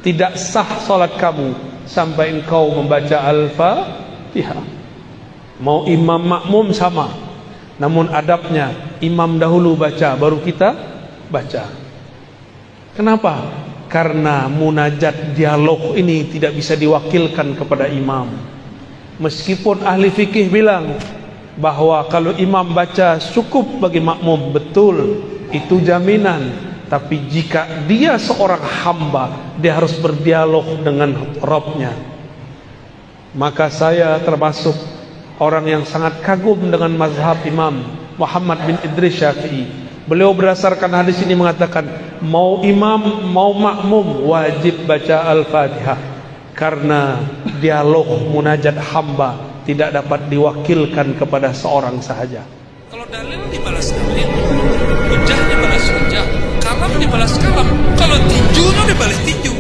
Tidak sah salat kamu sampai engkau membaca Al-Fatihah. Mau imam makmum sama, namun adabnya imam dahulu baca, baru kita baca. Kenapa? Karena munajat dialog ini tidak bisa diwakilkan kepada imam. Meskipun ahli fikih bilang bahwa kalau imam baca cukup bagi makmum, betul, itu jaminan. Tapi jika dia seorang hamba, dia harus berdialog dengan Rabbnya. Maka saya termasuk orang yang sangat kagum dengan mazhab Imam Muhammad bin Idris Syafi'i. Beliau berdasarkan hadis ini mengatakan, mau imam mau makmum wajib baca Al-Fatihah, karena dialog munajat hamba tidak dapat diwakilkan kepada seorang sahaja. Kalau dalil dibalas dalil, hujah dibalas hujah, kalam dibalas kalam, kalau tinju dibalas tinju.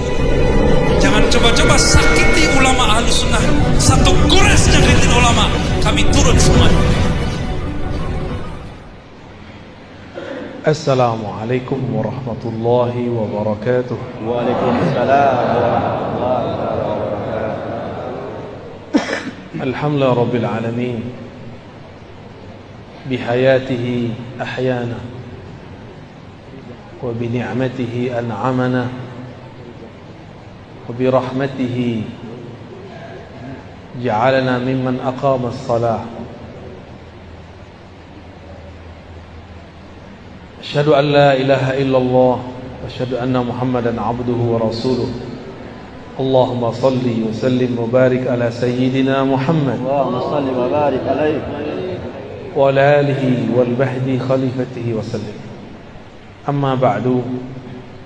Jangan coba-coba sakiti ulama ahlu sunnah. Satu gores nyakitin ulama, kami turun semuanya. Assalamualaikum warahmatullahi wabarakatuh. Waalaikumsalam warahmatullahi wabarakatuh. Alhamdulillah rabbil alamin, bihayatihi ahyana wa bini'matihi an'amana wa birahmatihi ja'alana mimman aqama as-salah. Asyhadu an la ilaha illallah wa asyhadu anna Muhammadan abduhu wa rasuluh. Allahumma salli wa sallim wa barik ala sayyidina Muhammad Allahumma salli wa barik alaihi wa ala alihi wal bahdi khalifatihi wa sallim. Amma ba'du.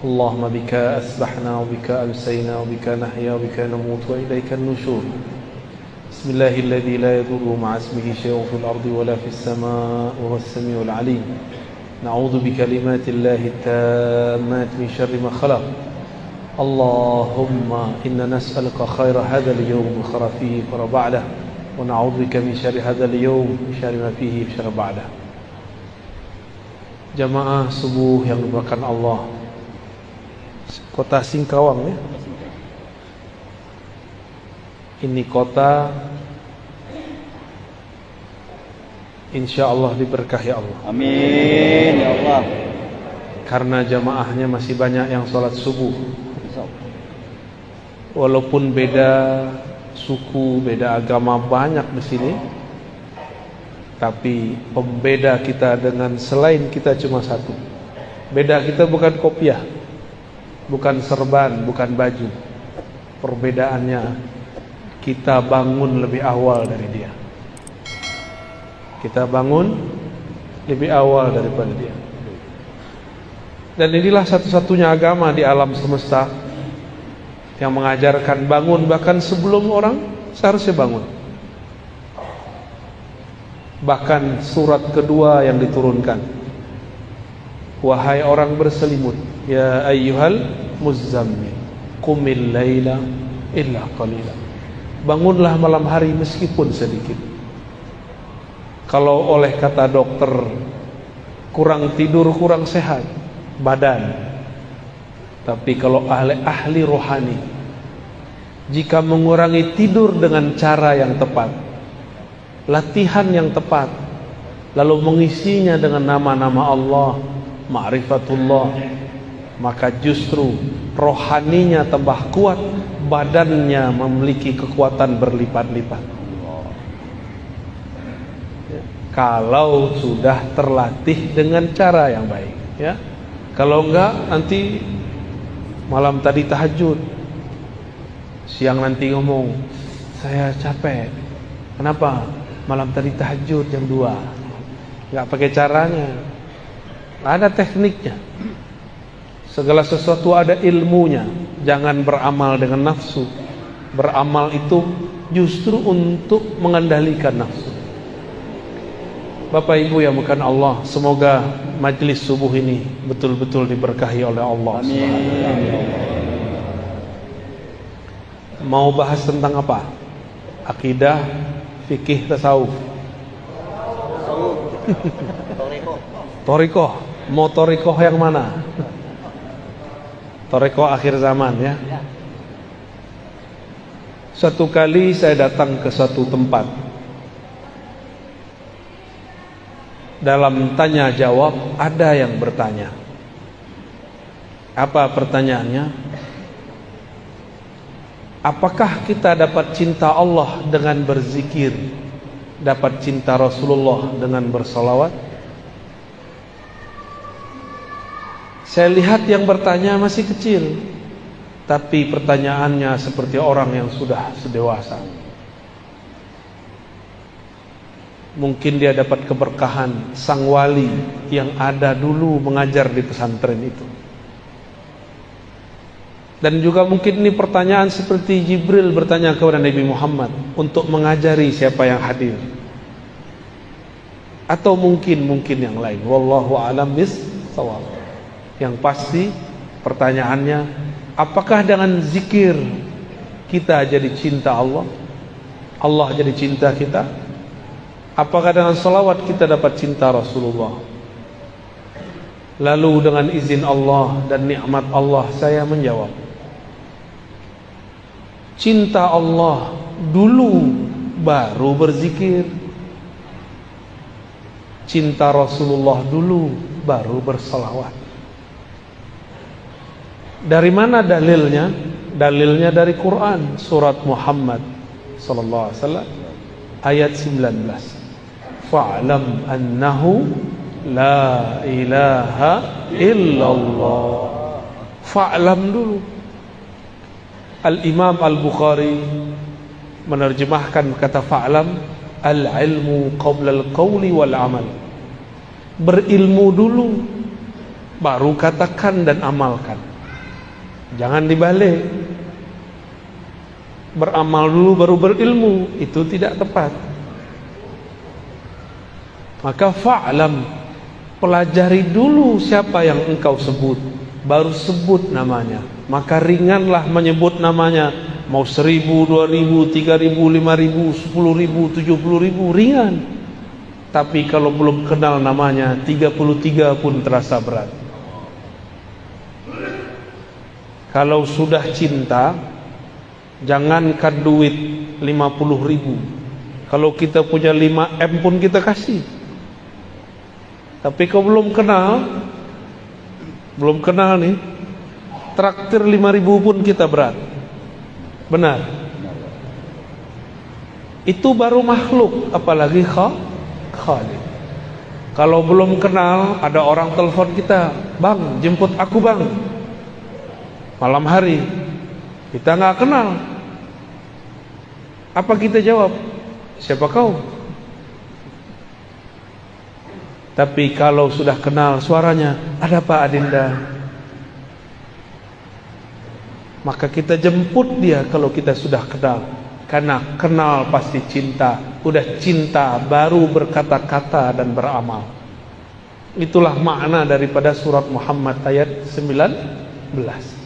Allahumma bika asbahna wa bika amsayna wa bika nahya wa bika namut wa ilayka an-nushur. Bismillahilladzi la yadurru ma'a ismihi shay'un fil ardi wa la fis samaa'i wa huwas samii'ul 'aliim. نعوذ بكلمات الله التامات من شر ما خلق. اللهم إنا نسألك خير هذا اليوم وخير فيه وخير بعده ونعوذ بك من شر هذا اليوم وشر ما فيه وشر بعده. Jamaah subuh yang dimuliakan Allah, kota Singkawang ya. Ini kota insyaallah diberkahi Allah. Amin ya Allah. Karena jamaahnya masih banyak yang sholat subuh. Walaupun beda suku, beda agama banyak di sini, tapi pembeda kita dengan selain kita cuma satu. Beda kita bukan kopiah, bukan serban, bukan baju. Perbedaannya kita bangun lebih awal dari dia. Kita bangun lebih awal daripada dia. Dan inilah satu-satunya agama di alam semesta yang mengajarkan bangun bahkan sebelum orang seharusnya bangun. Bahkan surat kedua yang diturunkan, wahai orang berselimut, ya ayyuhal muzzammil qumil laila illa qalila. Bangunlah malam hari meskipun sedikit. Kalau oleh kata dokter kurang tidur kurang sehat badan, tapi kalau ahli rohani, jika mengurangi tidur dengan cara yang tepat, latihan yang tepat, lalu mengisinya dengan nama-nama Allah, ma'rifatullah, maka justru rohaninya tambah kuat, badannya memiliki kekuatan berlipat-lipat. Kalau sudah terlatih dengan cara yang baik, ya. Kalau enggak, nanti malam tadi tahajud, siang nanti ngomong, saya capek. Kenapa? Malam tadi tahajud jam 2. Enggak pakai caranya, ada tekniknya. Segala sesuatu ada ilmunya. Jangan beramal dengan nafsu. Beramal itu justru untuk mengendalikan nafsu. Bapak Ibu yang bukan Allah, semoga majlis subuh ini betul-betul diberkahi oleh Allah. Amin. Mau bahas tentang apa? Akidah, fikih, tasawuf. Torikoh. Mau torikoh yang mana? Torikoh akhir zaman ya. Suatu kali saya datang ke suatu tempat. Dalam tanya jawab ada yang bertanya. Apa pertanyaannya? Apakah kita dapat cinta Allah dengan berzikir, dapat cinta Rasulullah dengan bersalawat? Saya lihat yang bertanya masih kecil, tapi pertanyaannya seperti orang yang sudah sedewasa. Mungkin dia dapat keberkahan sang wali yang ada dulu mengajar di pesantren itu. Dan juga mungkin ini pertanyaan seperti Jibril bertanya kepada Nabi Muhammad untuk mengajari siapa yang hadir. Atau mungkin yang lain. Wallahu a'lam bis-shawab. Yang pasti pertanyaannya, apakah dengan zikir kita jadi cinta Allah? Allah jadi cinta kita? Apakah dengan salawat kita dapat cinta Rasulullah? Lalu dengan izin Allah dan nikmat Allah saya menjawab, cinta Allah dulu baru berzikir, cinta Rasulullah dulu baru bersalawat. Dari mana dalilnya? Dalilnya dari Quran, surat Muhammad sallallahu alaihi wasallam ayat 19. Fa'lam annahu la ilaha illallah. Fa'lam dulu. Al-Imam Al-Bukhari menerjemahkan kata fa'lam, al-ilmu qabla al-qawli wal-amal. Berilmu dulu, baru katakan dan amalkan. Jangan dibalik. Beramal dulu baru berilmu, itu tidak tepat. Maka fa'lam, pelajari dulu siapa yang engkau sebut, baru sebut namanya. Maka ringanlah menyebut namanya. Mau 1000, 2000, 3000, 5000, 10.000, 70.000, ringan. Tapi kalau belum kenal namanya, 33 pun terasa berat. Kalau sudah cinta, jangankan duit 50.000. Kalau kita punya 5M pun kita kasih. Tapi kalau belum kenal nih, traktir 5.000 pun kita berat. Benar. Itu baru makhluk, apalagi Khaliq. Kalau belum kenal, ada orang telepon kita, "Bang, jemput aku bang." Malam hari, kita nggak kenal. Apa kita jawab? Siapa kau? Tapi kalau sudah kenal suaranya, "Ada apa Adinda?" Maka kita jemput dia kalau kita sudah kenal. Karena kenal pasti cinta. Udah cinta baru berkata-kata dan beramal. Itulah makna daripada surat Muhammad ayat 19.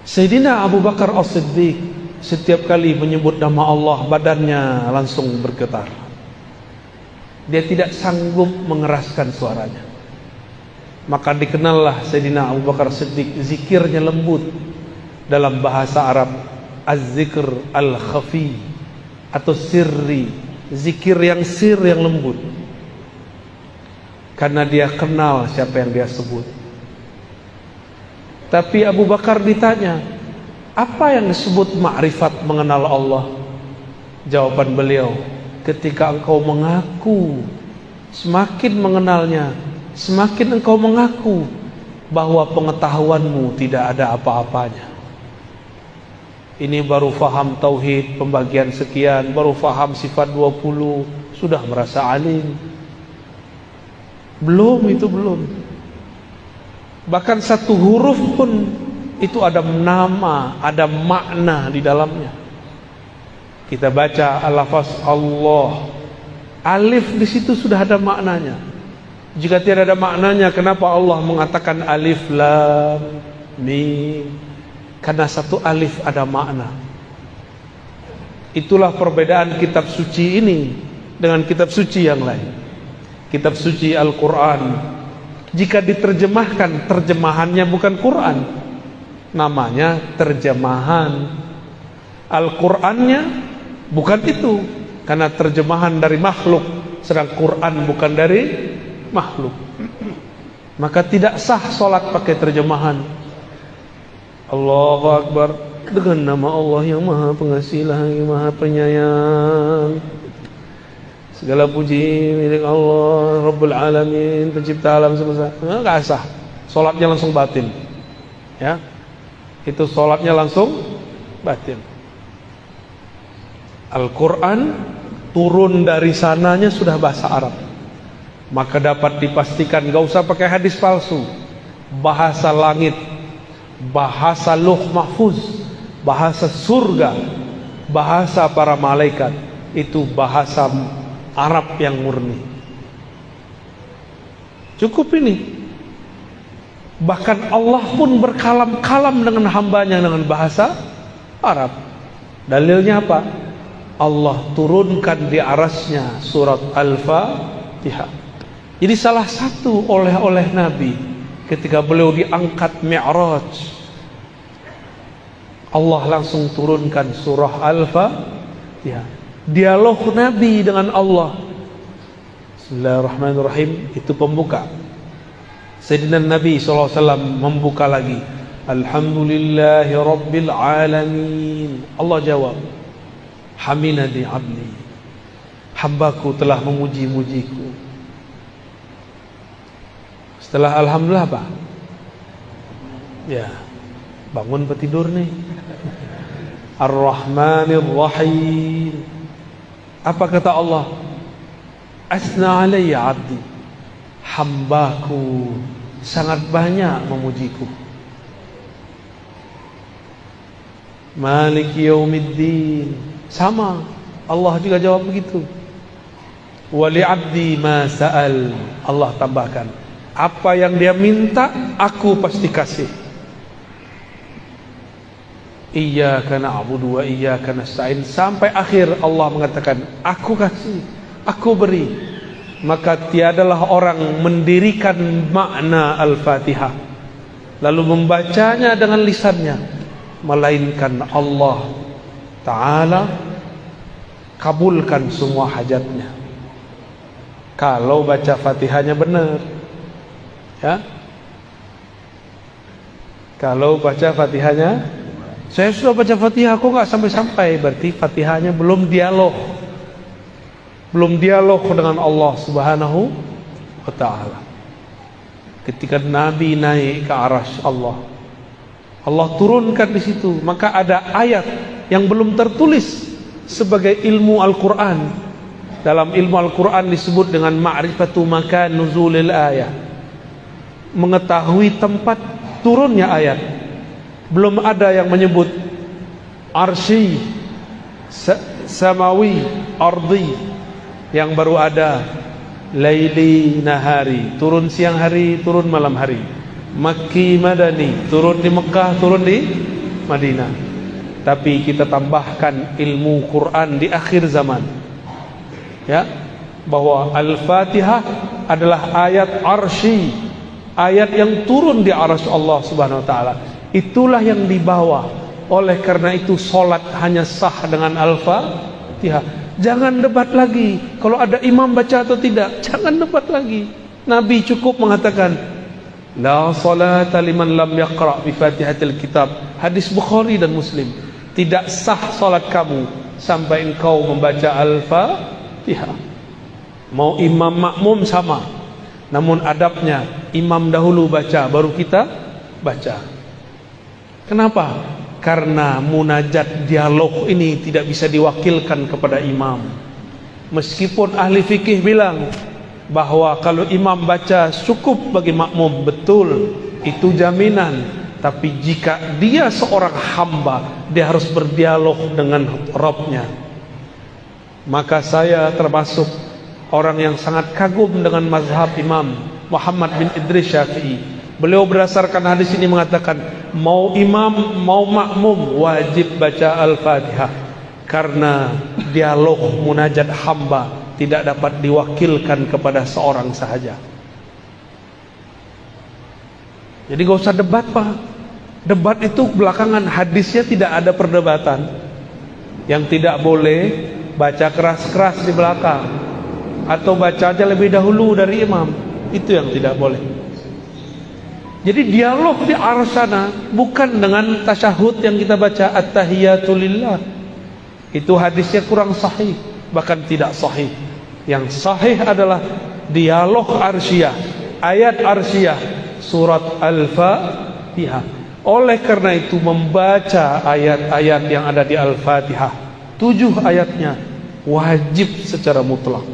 Sayyidina Abu Bakar As-Siddiq setiap kali menyebut nama Allah, badannya langsung bergetar. Dia tidak sanggup mengeraskan suaranya. Maka dikenallah Sayyidina Abu Bakar Siddiq, zikirnya lembut. Dalam bahasa Arab, az-zikr al-khafi atau sirri, zikir yang sir, yang lembut. Karena dia kenal siapa yang dia sebut. Tapi Abu Bakar ditanya, apa yang disebut ma'rifat, mengenal Allah? Jawaban beliau, ketika engkau mengaku semakin mengenalnya, semakin engkau mengaku bahwa pengetahuanmu tidak ada apa-apanya. Ini baru faham tauhid, pembagian sekian, baru faham sifat 20, sudah merasa alim. Belum, itu belum. Bahkan satu huruf pun itu ada nama, ada makna di dalamnya. Kita baca al-lafaz Allah, alif di situ sudah ada maknanya. Jika tidak ada maknanya, kenapa Allah mengatakan alif lam mim? Karena satu alif ada makna. Itulah perbedaan kitab suci ini dengan kitab suci yang lain. Kitab suci Al-Quran, jika diterjemahkan, terjemahannya bukan Quran, namanya terjemahan. Al-Qur'annya bukan itu, karena terjemahan dari makhluk, sedang Quran bukan dari makhluk. Maka tidak sah sholat pakai terjemahan. Allahu Akbar, dengan nama Allah yang Maha Pengasih lagi Maha Penyayang. Segala puji milik Allah Rabbul Alamin, pencipta alam semesta. Enggak sah. Salatnya langsung batin. Ya. Itu salatnya langsung batin. Al-Qur'an turun dari sananya sudah bahasa Arab. Maka dapat dipastikan enggak usah pakai hadis palsu. Bahasa langit, bahasa Lauh Mahfuz, bahasa surga, bahasa para malaikat, itu bahasa Arab yang murni. Cukup ini. Bahkan Allah pun berkalam-kalam dengan hambanya dengan bahasa Arab. Dalilnya apa? Allah turunkan di arasnya surat Al-Fatihah. Jadi salah satu oleh Nabi ketika beliau diangkat Mi'raj, Allah langsung turunkan surah Al-Fatihah. Dialog Nabi dengan Allah. Bismillahirrahmanirrahim, itu pembuka. Sayyidina Nabi SAW membuka lagi. Alhamdulillahi Rabbil Alamin. Allah jawab, Hamidani abdi, hambaku telah memuji-mujiku. Setelah Alhamdulillah apa? Ya, bangun petidur nih. Ar-Rahmanir Rahim. Apa kata Allah? Asna alayya abdi, hambaku sangat banyak memujiku. Maliki yaumiddin, sama Allah juga jawab begitu. Wali abdi ma sa'al, Allah tambahkan, apa yang dia minta aku pasti kasih. Iyyaka na'budu wa iyyaka nasta'in, sampai akhir Allah mengatakan aku kasih, aku beri. Maka tiadalah orang mendirikan makna Al-Fatihah lalu membacanya dengan lisannya melainkan Allah Ta'ala kabulkan semua hajatnya kalau baca Fatihahnya benar. Ya, kalau baca Fatihahnya, saya sudah baca Fatihah kok nggak sampai-sampai, berarti Fatihahnya belum dialog dengan Allah Subhanahu wa Ta'ala. Ketika Nabi naik ke arasy Allah, Allah turunkan di situ, maka ada ayat yang belum tertulis sebagai ilmu Al-Quran. Dalam ilmu Al-Quran disebut dengan ma'rifatu makan nuzulil ayat, mengetahui tempat turunnya ayat. Belum ada yang menyebut arsy, samawi, ardi. Yang baru ada laili nahari, turun siang hari, turun malam hari. Makki madani, turun di Mekah, turun di Madinah. Tapi kita tambahkan ilmu Quran di akhir zaman, ya, bahwa Al-Fatihah adalah ayat arsy, ayat yang turun di arasy Allah Subhanahu wa Ta'ala. Itulah yang dibawa. Oleh karena itu solat hanya sah dengan Al-Fatihah. Jangan debat lagi kalau ada imam baca atau tidak. Jangan debat lagi. Nabi cukup mengatakan la salata liman lam yaqra' bi Fatihatil Kitab. Hadis Bukhari dan Muslim. Tidak sah solat kamu sampai engkau membaca Al-Fatihah. Mau imam makmum sama, namun adabnya imam dahulu baca baru kita baca. Kenapa? Karena munajat dialog ini tidak bisa diwakilkan kepada imam. Meskipun ahli fikih bilang bahwa kalau imam baca cukup bagi makmum, betul, itu jaminan. Tapi jika dia seorang hamba, dia harus berdialog dengan Rabbnya. Maka saya termasuk orang yang sangat kagum dengan mazhab Imam Muhammad bin Idris Syafi'i. Beliau berdasarkan hadis ini mengatakan mau imam mau makmum wajib baca Al-Fatihah, karena dialog munajat hamba tidak dapat diwakilkan kepada seorang sahaja. Jadi gak usah debat Pak. Debat itu belakangan, hadisnya tidak ada perdebatan. Yang tidak boleh baca keras-keras di belakang, atau baca aja lebih dahulu dari imam. Itu yang tidak boleh. Jadi dialog di arah sana bukan dengan tasyahud yang kita baca at-tahiyatulillah. Itu hadisnya kurang sahih, bahkan tidak sahih. Yang sahih adalah dialog arsyah, ayat arsyah, surat Al-Fatihah. Oleh karena itu membaca ayat-ayat yang ada di Al-Fatihah, 7 ayatnya wajib secara mutlak.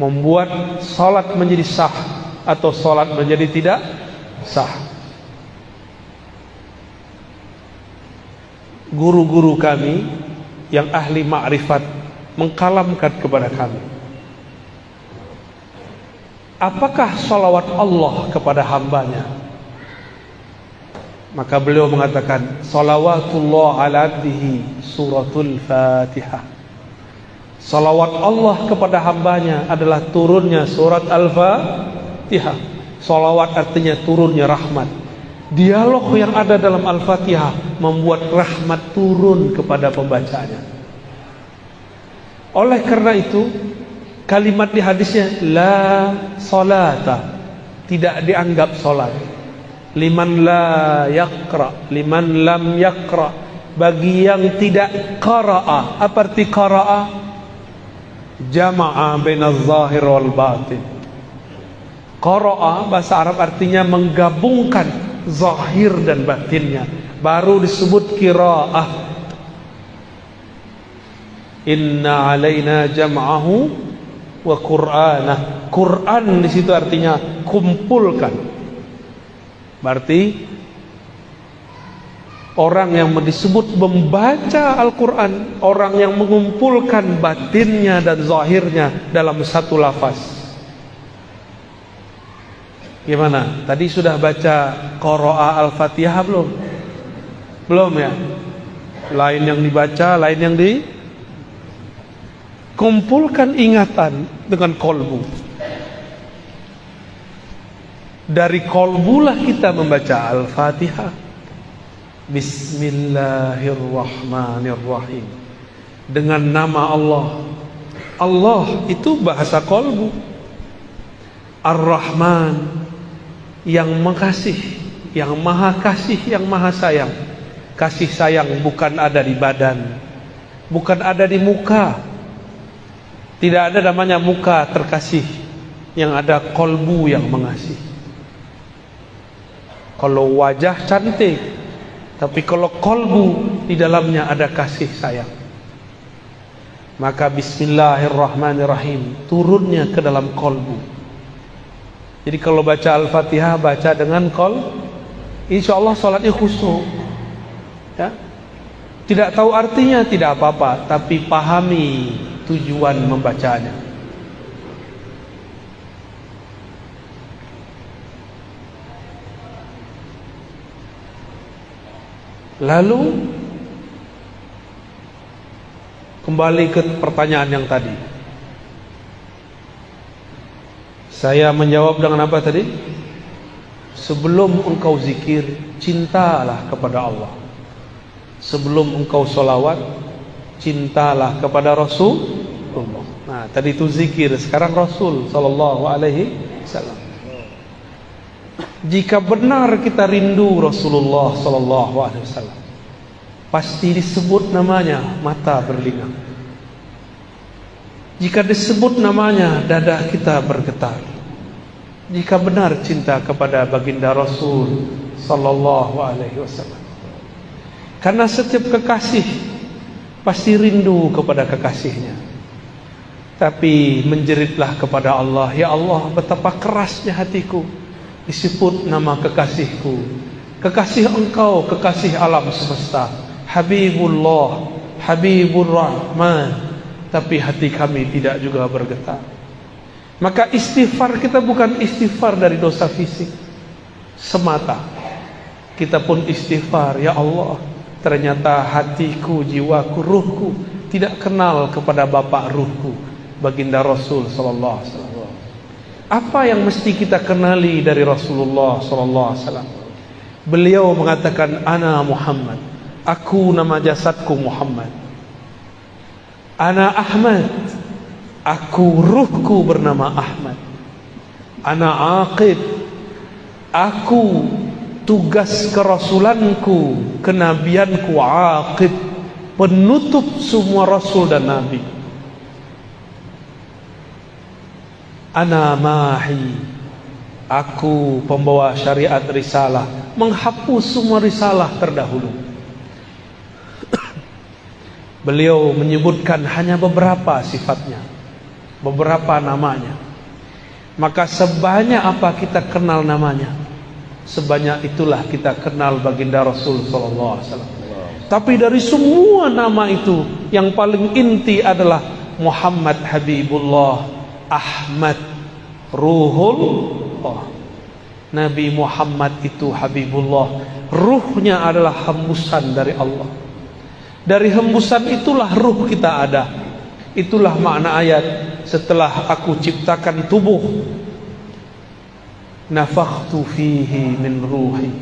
Membuat salat menjadi sah atau salat menjadi tidak sah. Guru-guru kami yang ahli ma'rifat mengkalamkan kepada kami, apakah salawat Allah kepada hambanya? Maka beliau mengatakan, salawatullah ala abdihi suratul Fatihah. Salawat Allah kepada hambanya adalah turunnya surat Al-Fatihah. Salawat artinya turunnya rahmat. Dialog yang ada dalam Al-Fatihah membuat rahmat turun kepada pembacanya. Oleh karena itu, kalimat di hadisnya la salata, tidak dianggap salat. Liman la yaqra, liman lam yaqra, bagi yang tidak qara'a. Apa arti qara'a? Jama'a bainaz zahir wal batin. Qara'a bahasa Arab artinya menggabungkan zahir dan batinnya, baru disebut qira'ah. Inna alaina jam'ahu wa qur'anah. Quran di situ artinya kumpulkan. Berarti orang yang disebut membaca Al-Quran, orang yang mengumpulkan batinnya dan zahirnya dalam satu lafaz. Gimana? Tadi sudah baca qira'a Al-Fatihah belum? Belum ya? Lain yang dibaca, lain yang dikumpulkan ingatan dengan kolbu. Dari kolbulah kita membaca Al-Fatihah. Bismillahirrahmanirrahim. Dengan nama Allah. Allah itu bahasa kolbu. Ar-Rahman, yang mengasihi, yang maha kasih, yang maha sayang. Kasih sayang bukan ada di badan, bukan ada di muka. Tidak ada namanya muka terkasih, yang ada kolbu yang mengasihi. Kalau wajah cantik, tapi kalau kolbu di dalamnya ada kasih sayang, maka bismillahirrahmanirrahim turunnya ke dalam kolbu. Jadi kalau baca Al-Fatihah, baca dengan insya Allah salatnya khusyuk ya. Tidak tahu artinya tidak apa-apa, tapi pahami tujuan membacanya. Lalu kembali ke pertanyaan yang tadi. Saya menjawab dengan apa tadi? Sebelum engkau zikir, cintalah kepada Allah. Sebelum engkau sholawat, cintalah kepada Rasulullah. Nah, tadi itu zikir, sekarang Rasul sallallahu alaihi wasallam. Jika benar kita rindu Rasulullah sallallahu alaihi wasallam, pasti disebut namanya mata berlinang. Jika disebut namanya dada kita bergetar. Jika benar cinta kepada baginda Rasul sallallahu alaihi wasallam. Karena setiap kekasih pasti rindu kepada kekasihnya. Tapi menjeritlah kepada Allah, ya Allah, betapa kerasnya hatiku disebut nama kekasihku, kekasih engkau, kekasih alam semesta, Habibullah, Habibur Rahman, tapi hati kami tidak juga bergetar. Maka istighfar kita bukan istighfar dari dosa fisik semata. Kita pun istighfar, ya Allah, ternyata hatiku, jiwaku, ruhku tidak kenal kepada Bapak ruhku, baginda Rasul sallallahu alaihi wasallam. Apa yang mesti kita kenali dari Rasulullah sallallahu alaihi wasallam? Beliau mengatakan, ana Muhammad, aku nama jasadku Muhammad. Ana Ahmad, aku ruhku bernama Ahmad. Ana Aqib, aku tugas kerasulanku, kenabianku Aqib, penutup semua rasul dan nabi. Ana Mahi, aku pembawa syariat risalah, menghapus semua risalah terdahulu. Beliau menyebutkan hanya beberapa sifatnya, beberapa namanya. Maka sebanyak apa kita kenal namanya, sebanyak itulah kita kenal baginda Rasul sallallahu alaihi wasallam. Tapi dari semua nama itu, yang paling inti adalah Muhammad Habibullah, Ahmad Ruhullah. Nabi Muhammad itu Habibullah, ruhnya adalah hembusan dari Allah. Dari hembusan itulah ruh kita ada. Itulah makna ayat, setelah aku ciptakan tubuh, nafakhtu fihi min ruhi,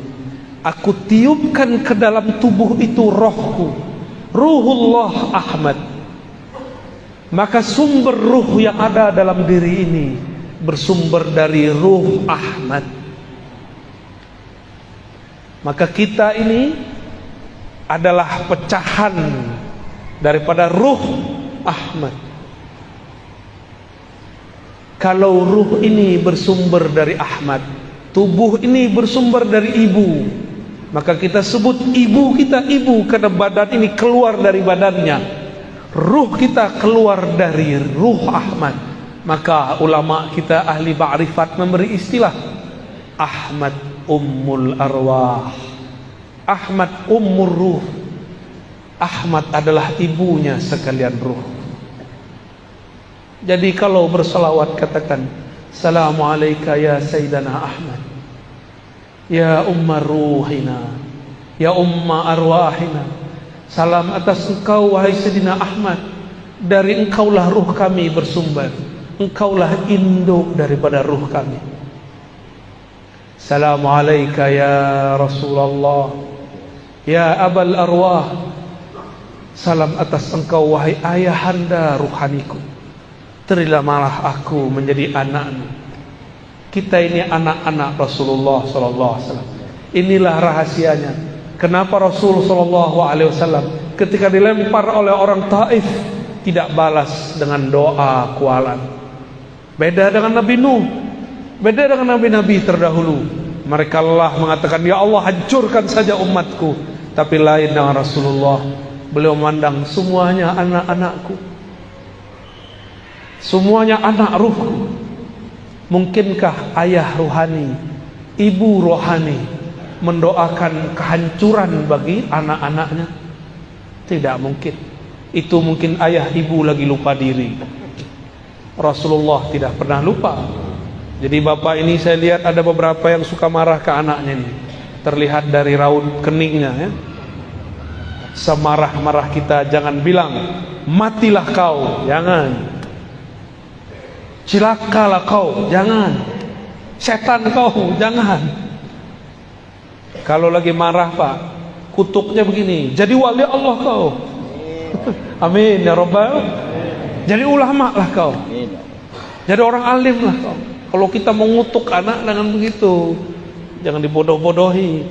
aku tiupkan ke dalam tubuh itu rohku, Ruhullah Ahmad. Maka sumber ruh yang ada dalam diri ini bersumber dari ruh Ahmad. Maka kita ini adalah pecahan daripada ruh Ahmad. Kalau ruh ini bersumber dari Ahmad, tubuh ini bersumber dari ibu, maka kita sebut ibu kita ibu karena badan ini keluar dari badannya. Ruh kita keluar dari ruh Ahmad. Maka ulama kita ahli ma'rifat memberi istilah Ahmad Ummul Arwah, Ahmad Ummur Ruh. Ahmad adalah ibunya sekalian ruh. Jadi kalau berselawat katakan, Assalamualaikum ya Sayyidana Ahmad, ya Ummar Ruhina, ya Umma Arwahina. Salam atas engkau wahai Sayyidina Ahmad, dari engkaulah ruh kami bersumber, engkaulah induk daripada ruh kami. Assalamualaikum ya Rasulullah, ya Abal Arwah. Salam atas engkau wahai ayahanda ruhaniku, terimalah aku menjadi anakmu. Kita ini anak-anak Rasulullah sallallahu alaihi wasallam. Inilah rahasianya. Kenapa Rasul sallallahu alaihi wasallam ketika dilempar oleh orang Taif tidak balas dengan doa kualan. Beda dengan Nabi Nuh, beda dengan nabi-nabi terdahulu. Mereka lah mengatakan, ya Allah hancurkan saja umatku. Tapi lain dengan Rasulullah, beliau memandang semuanya anak-anakku, semuanya anak ruhku. Mungkinkah ayah rohani, ibu rohani mendoakan kehancuran bagi anak-anaknya? Tidak mungkin. Itu mungkin ayah ibu lagi lupa diri. Rasulullah tidak pernah lupa. Jadi bapak ini saya lihat ada beberapa yang suka marah ke anaknya ini. Terlihat dari raut keningnya ya. Semarah-marah kita jangan bilang matilah kau, jangan. Cilakalah kau, jangan. Setan kau, jangan. Kalau lagi marah Pak, kutuknya begini, jadi wali Allah kau. Amin ya Rabbal. Jadi ulama lah kau, jadi orang alim lah kau. Kalau kita mengutuk anak dengan begitu, jangan dibodoh-bodohi.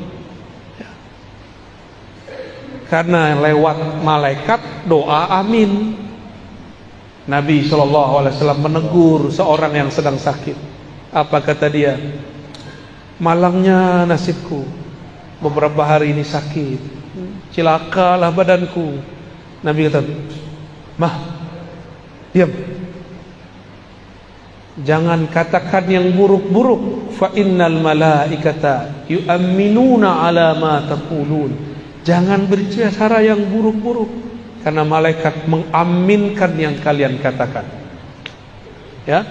Karena lewat malaikat doa amin. Nabi SAW menegur seorang yang sedang sakit. Apa kata dia? Malangnya nasibku, beberapa hari ini sakit, cilakalah badanku. Nabi kata, Mah, diam, jangan katakan yang buruk-buruk. Fa innal malaikata yu'minuna ala ma taqulun. Jangan berbicara yang buruk-buruk, karena malaikat mengaminkan yang kalian katakan. Ya,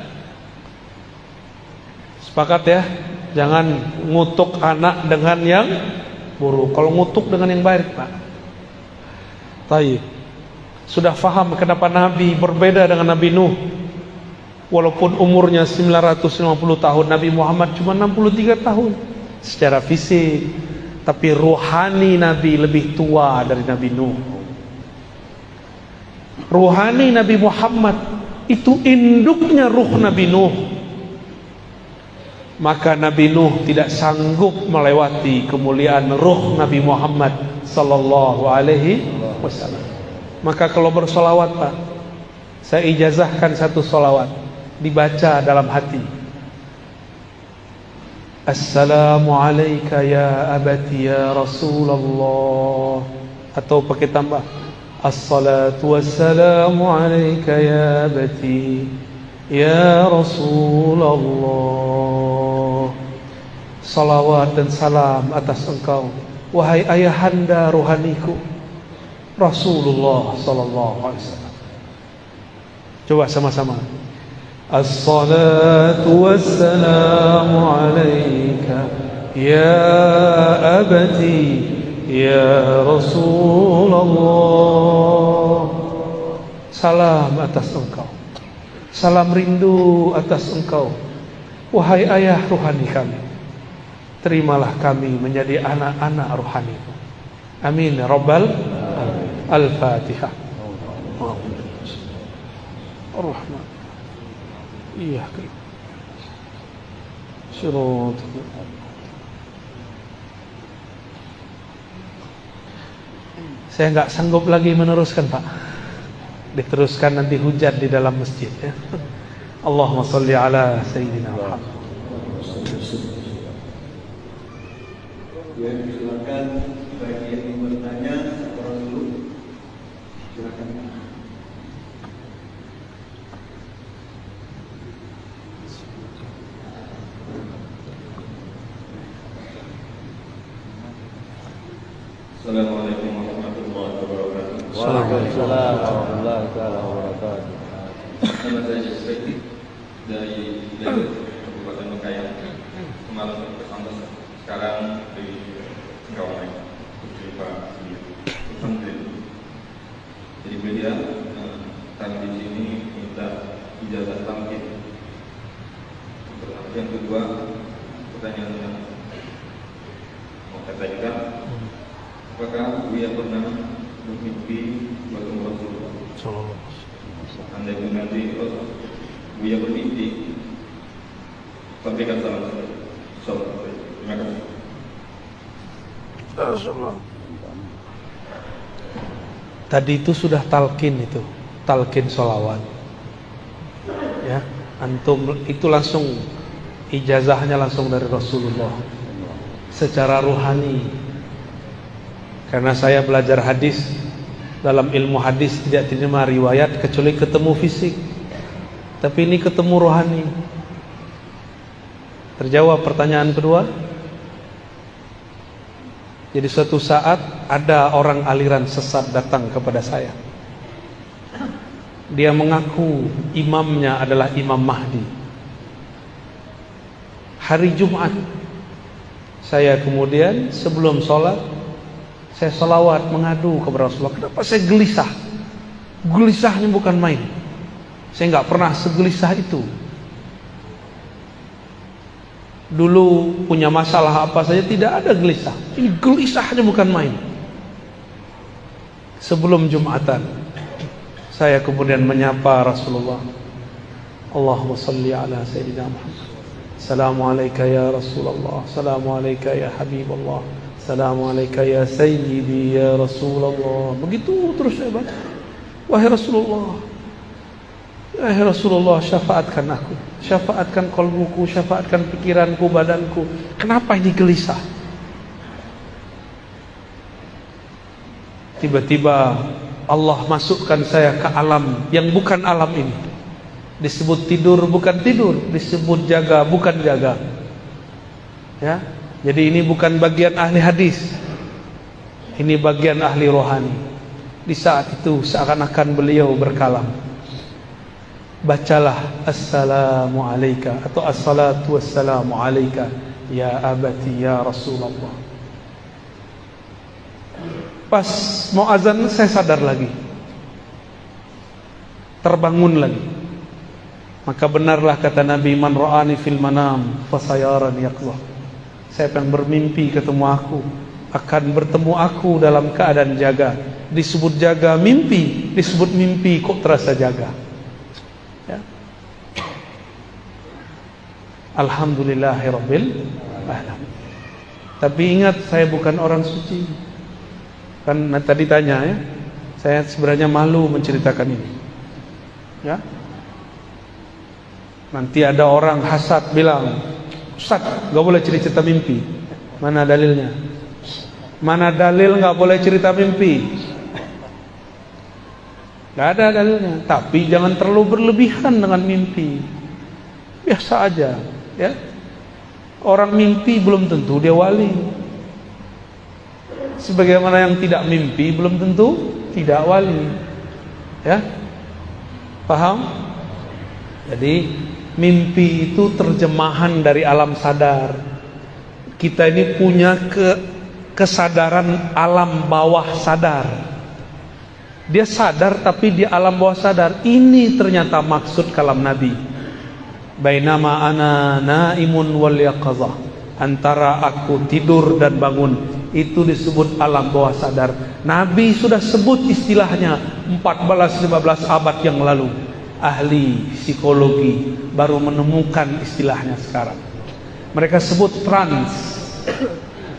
sepakat ya. Jangan ngutuk anak dengan yang buruk. Kalau ngutuk dengan yang baik Pak. Baik. Sudah faham kenapa Nabi berbeda dengan Nabi Nuh. Walaupun umurnya 950 tahun, Nabi Muhammad cuma 63 tahun. Secara fisik, Tapi ruhani Nabi lebih tua dari Nabi Nuh. Ruhani Nabi Muhammad itu induknya ruh Nabi Nuh. Maka Nabi Nuh tidak sanggup melewati kemuliaan ruh Nabi Muhammad sallallahu alaihi wasallam. Maka kalau bersolawat, Pak, saya ijazahkan satu solawat, dibaca dalam hati. Assalamu alayka ya abati ya Rasulullah. Atau pakai tambah, Assalatu wassalamu alayka ya abati ya Rasulullah. Salawat dan salam atas engkau, wahai ayahanda ruhaniku, Rasulullah sallallahu alaihi wasallam. Coba sama-sama. As-salatu wassalamu alayka ya abati ya Rasulullah. Salam atas engkau, salam rindu atas engkau, wahai ayah ruhani kami. Terimalah kami menjadi anak-anak ruhani-Mu. Amin ya rabbal alamin. Al-Fatihah. Ar-Rahman. Iya. Syurut. Saya nggak sanggup lagi meneruskan, Pak. Diteruskan nanti hujan di dalam masjid, ya. Allahumma sholli ala sayyidina Muhammad. Ya, silakan bagi yang ingin bertanya, orang dulu. Silakan. Assalamualaikum warahmatullahi wabarakatuh. Waalaikumsalam warahmatullahi wabarakatuh. Nama saya Jeffrey dari Kabupaten Bengkayang. Kemarin ke kampus, sekarang di Singkawang, di Pak Santri. Jadi beliau kami di sini minta ijazah tamkin. Yang kedua, pertanyaan yang mau saya tanyakan, apakah Buya pernah bermimpi bertemu Rasulullah? Andai pun nanti Buya bermimpi, sampaikan salam. Terima kasih. Tadi itu sudah talqin, itu talqin sholawat, ya. Antum itu langsung ijazahnya langsung dari Rasulullah secara ruhani. Karena saya belajar hadis, dalam ilmu hadis tidak terima riwayat kecuali ketemu fisik. Tapi ini ketemu rohani. Terjawab pertanyaan kedua. Jadi suatu saat ada orang aliran sesat datang kepada saya. Dia mengaku imamnya adalah Imam Mahdi. Hari Jumat, saya kemudian sebelum sholat, saya sholawat mengadu kepada Rasulullah. Kenapa saya gelisah? Gelisahnya bukan main. Saya nggak pernah segelisah itu. Dulu punya masalah apa saja tidak ada gelisah. Ini gelisahnya bukan main. Sebelum Jumatan, saya kemudian menyapa Rasulullah. Allahumma salli ala sayyidina Muhammad. Assalamualaikum ya Rasulullah. Assalamualaikum ya Habibullah. Assalamualaikum ya Sayyidi ya Rasulullah. Begitu terus saya baca. Wahai Rasulullah, wahai Rasulullah, syafaatkan aku, syafaatkan qalbuku, syafaatkan pikiranku, badanku. Kenapa ini gelisah? Tiba-tiba Allah masukkan saya ke alam yang bukan alam ini. Disebut tidur bukan tidur, disebut jaga bukan jaga. Ya. Jadi ini bukan bagian ahli hadis. Ini bagian ahli rohani. Di saat itu seakan-akan beliau berkalam. Bacalah assalamu alayka atau assalatu wassalamu alayka ya abati ya Rasulullah. Pas mau azan saya sadar lagi. Terbangun lagi. Maka benarlah kata Nabi, man ra'ani fil manam fasayarani yaqzah. Saya akan bermimpi ketemu aku, akan bertemu aku dalam keadaan jaga. Disebut jaga mimpi, disebut mimpi kok terasa jaga. Ya. Alhamdulillahirabbil alamin. Tapi ingat, saya bukan orang suci. Kan tadi tanya ya, saya sebenarnya malu menceritakan ini. Ya. Nanti ada orang hasad bilang, Ustaz, gak boleh cerita mimpi. Mana dalilnya? Mana dalil gak boleh cerita mimpi? Gak ada dalilnya. Tapi jangan terlalu berlebihan dengan mimpi. Biasa aja, ya. Orang mimpi belum tentu dia wali. Sebagaimana yang tidak mimpi belum tentu tidak wali. Ya. Paham? Jadi mimpi itu terjemahan dari alam sadar. Kita ini punya kesadaran alam bawah sadar. Dia sadar tapi di alam bawah sadar. Ini ternyata maksud kalam Nabi. Bainama ana naimun wal yaqazah. Antara aku tidur dan bangun, itu disebut alam bawah sadar. Nabi sudah sebut istilahnya 14-15 abad yang lalu. Ahli psikologi baru menemukan istilahnya sekarang. Mereka sebut trans.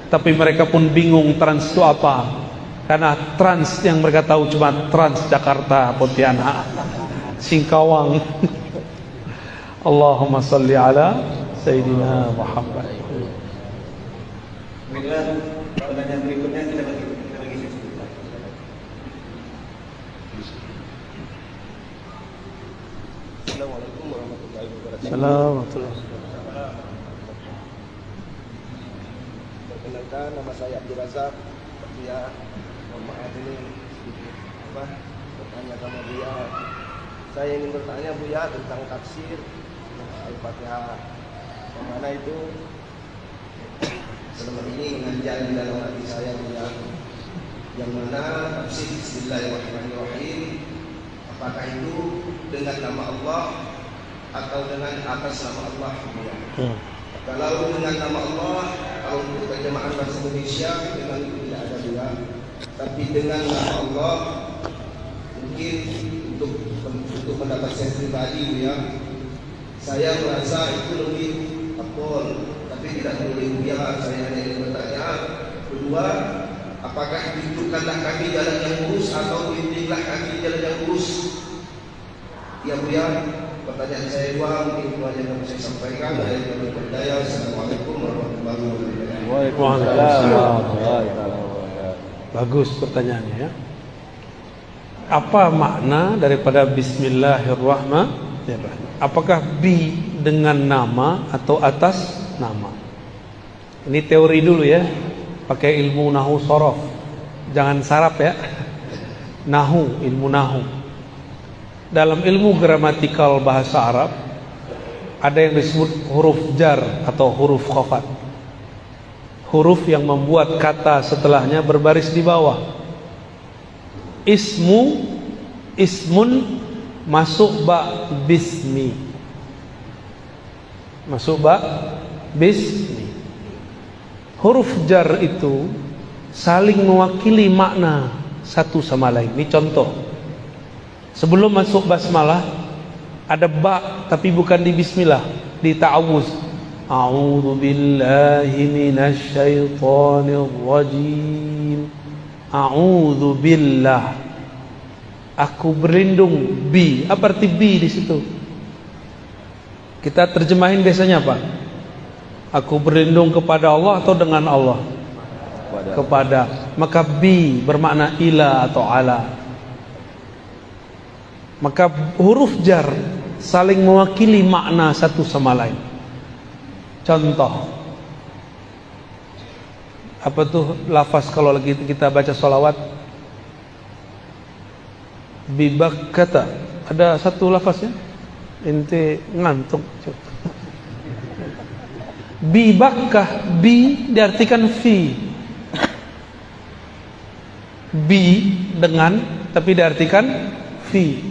Tapi mereka pun bingung trans itu apa. Karena trans yang mereka tahu cuma Trans Jakarta, Pontianak, Singkawang. Allahumma salli ala Sayyidina Muhammad. Baiklah, pertanyaan berikutnya kita bagi sesi. Assalamualaikum warahmatullahi wabarakatuh. Assalamualaikum. Perkenalkan, nama saya Abdul Razak. Ya, mohon maaf ini bertanya sama Buya. Saya ingin bertanya Buya tentang tafsir Al-Fatihah. Yang mana itu selama ini mengajar di dalam hati saya Buya. Yang mana tafsir Bismillahirrahmanirrahim, apakah itu dengan nama Allah atau dengan atas nama Allah Buya? Kalau dengan nama Allah, kalau untuk terjemahan bahasa Indonesia memang itu tidak ada Buya. Tapi dengan nama Allah mungkin untuk pendapat saya pribadi Buya, saya merasa itu lebih betul. Tapi tidak boleh Buya, saya hanya ingin bertanya. Kedua, apakah tunjukkanlah kami jalan yang lurus atau bimbinglah kami jalan yang lurus? Ya Buya, pertanyaan saya dua, mungkin itu aja yang saya sampaikan. Saya ingin berdaya. Assalamualaikum warahmatullahi wabarakatuh. Waalaikumsalam. Bagus pertanyaannya ya. Apa makna daripada Bismillahirrahmanirrahim? Apakah bi dengan nama atau atas nama? Ini teori dulu ya. Pakai ilmu nahu sorof. Jangan sarap ya. Nahu, ilmu nahu. Dalam ilmu gramatikal bahasa Arab ada yang disebut huruf jar atau huruf khafat. Huruf yang membuat kata setelahnya berbaris di bawah. Ismun masuk ba bismi. Masuk ba bismi. Huruf jar itu saling mewakili makna satu sama lain. Ini contoh. Sebelum masuk basmalah ada ba tapi bukan di bismillah, di ta'awuz. A'udzu billahi minasy syaithanir rajim. A'udzu billah. Aku berlindung bi. Apa arti bi di situ? Kita terjemahin biasanya apa? Aku berlindung kepada Allah atau dengan Allah? Kepada. Maka bi bermakna ila atau ala. Maka huruf jar saling mewakili makna satu sama lain. Contoh, apa tuh lafaz kalau lagi kita baca sholawat? Bibakkata. Ada satu lafaznya. Ente ngantuk. Bibakkah, bi diartikan fi. Bi dengan tapi diartikan fi.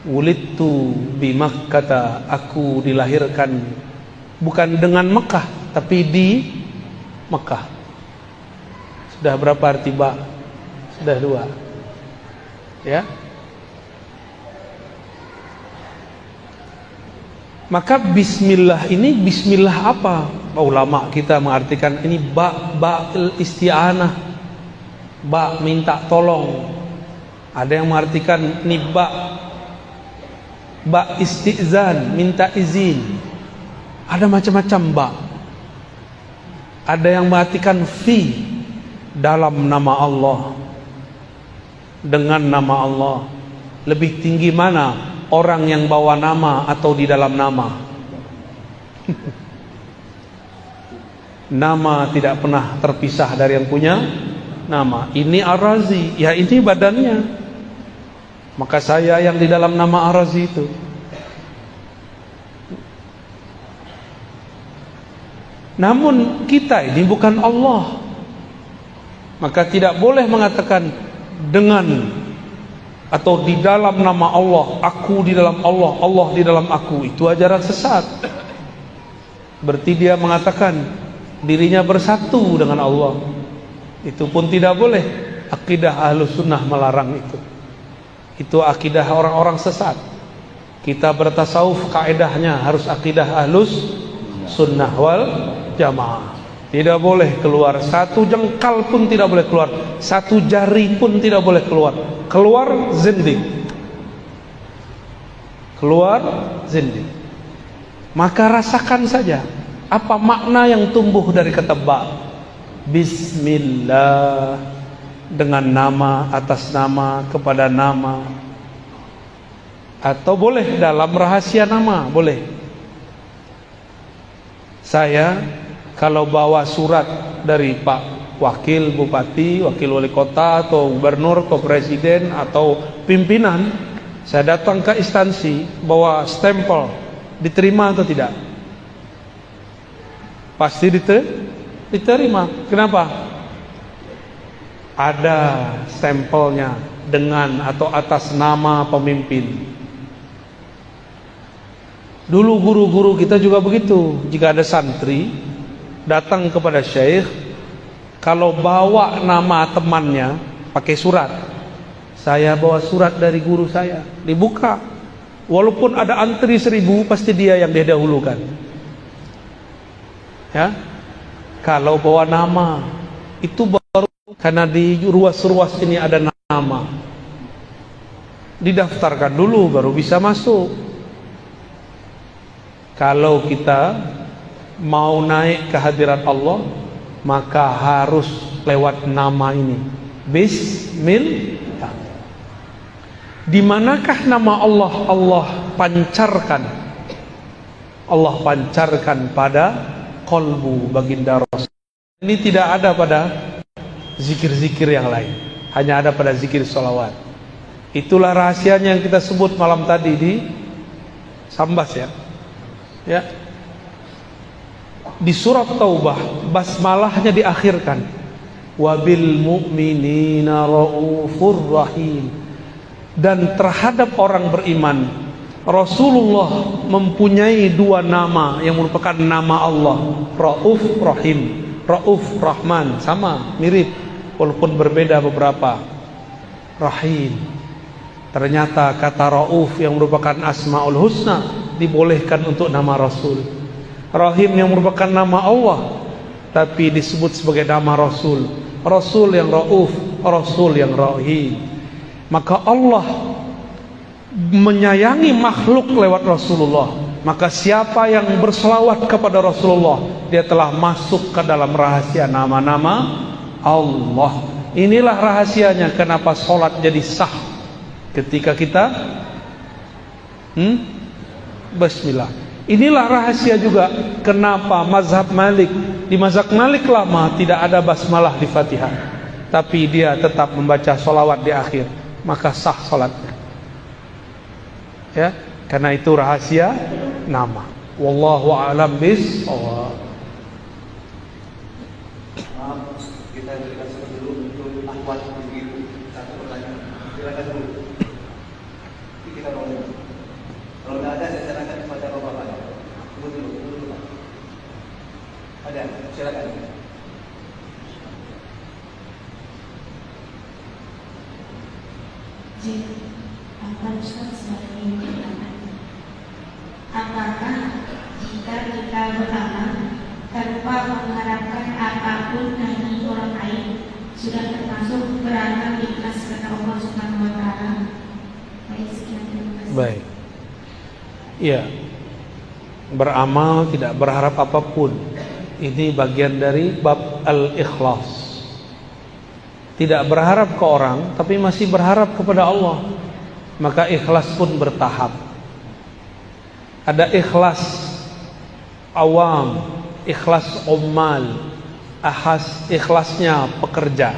Wulidtu bi Makkah, aku dilahirkan bukan dengan Mekah tapi di Mekah. Sudah berapa arti ba? Sudah 2. Ya. Maka bismillah ini bismillah apa? Ulama kita mengartikan ini ba isti'anah. Ba minta tolong. Ada yang mengartikan ini ba istizan, minta izin. Ada macam-macam ba. Ada yang mengartikan fi, dalam nama Allah, dengan nama Allah. Lebih tinggi mana orang yang bawa nama atau di dalam nama? Nama tidak pernah terpisah dari yang punya nama. Ini Ar-Razi, ya ini badannya. Maka saya yang di dalam nama Ar-Razi itu. Namun kita ini bukan Allah. Maka tidak boleh mengatakan dengan atau di dalam nama Allah, aku di dalam Allah, Allah di dalam aku. Itu ajaran sesat. Berarti dia mengatakan dirinya bersatu dengan Allah. Itu pun tidak boleh. Akidah Ahlus Sunnah melarang itu. Itu akidah orang-orang sesat. Kita bertasawuf, kaedahnya harus akidah Ahlus Sunnah wal Jamaah. Tidak boleh keluar, satu jengkal pun tidak boleh keluar, satu jari pun tidak boleh keluar. Keluar zindik. Keluar zindik. Maka rasakan saja apa makna yang tumbuh dari kata ba. Bismillah, dengan nama, atas nama, kepada nama. Atau boleh dalam rahasia nama, boleh. Saya kalau bawa surat dari Pak Wakil Bupati, Wakil Wali Kota, atau Gubernur, atau Presiden, atau pimpinan, saya datang ke instansi, bawa stempel, diterima atau tidak? Pasti diterima. Kenapa? Ada stempelnya dengan atau atas nama pemimpin. Dulu guru-guru kita juga begitu. Jika ada santri datang kepada syekh, kalau bawa nama temannya pakai surat, saya bawa surat dari guru saya, dibuka. Walaupun ada antri 1000, pasti dia yang didahulukan. Ya, kalau bawa nama itu baru, karena di ruas-ruas ini ada nama, didaftarkan dulu baru bisa masuk. Kalau kita mau naik ke hadirat Allah, maka harus lewat nama ini. Bismillah. Di manakah nama Allah? Allah pancarkan. Allah pancarkan pada qalbu baginda Rasul. Ini tidak ada pada zikir-zikir yang lain. Hanya ada pada zikir sholawat. Itulah rahasianya yang kita sebut malam tadi di Sambas ya. Ya. Di surat Taubah basmalahnya diakhirkan, wabil mu'minina raufur rahim. Dan terhadap orang beriman, Rasulullah mempunyai 2 nama yang merupakan nama Allah, Rauf Rahim. Rauf Rahman, sama, mirip, walaupun berbeda beberapa. Rahim. Ternyata kata Rauf yang merupakan Asmaul Husna dibolehkan untuk nama Rasul. Rahim yang merupakan nama Allah tapi disebut sebagai nama Rasul. Rasul yang Rauf, Rasul yang Rahim. Maka Allah menyayangi makhluk lewat Rasulullah. Maka siapa yang berselawat kepada Rasulullah, dia telah masuk ke dalam rahasia nama-nama Allah. Inilah rahasianya kenapa sholat jadi sah ketika kita Bismillah. Inilah rahasia juga kenapa mazhab Malik, di mazhab Malik lama tidak ada basmalah di Fatihah, tapi dia tetap membaca sholawat di akhir, maka sah sholatnya. Ya, karena itu rahasia nama. Wallahu a'lam bishawab. Maaf, kita berikan dulu untuk Ahwat begitu. Satu pertanyaan, silakan dulu. Kita ngomong. Kalau tidak ada, saya sarankan kepada bapak-bapak. Tunggu dulu. Ada, silakan. Apakah jika kita beramal tanpa mengharapkan apapun dari orang lain sudah termasuk beramal ikhlas karena Allah Subhanahu wa taala? Baik, sekian, terima kasih. Baik. Iya. Beramal tidak berharap apapun. Ini bagian dari bab al-ikhlas. Tidak berharap ke orang, tapi masih berharap kepada Allah. Maka ikhlas pun bertahap. Ada ikhlas awam, ikhlas ummal, ikhlasnya pekerja.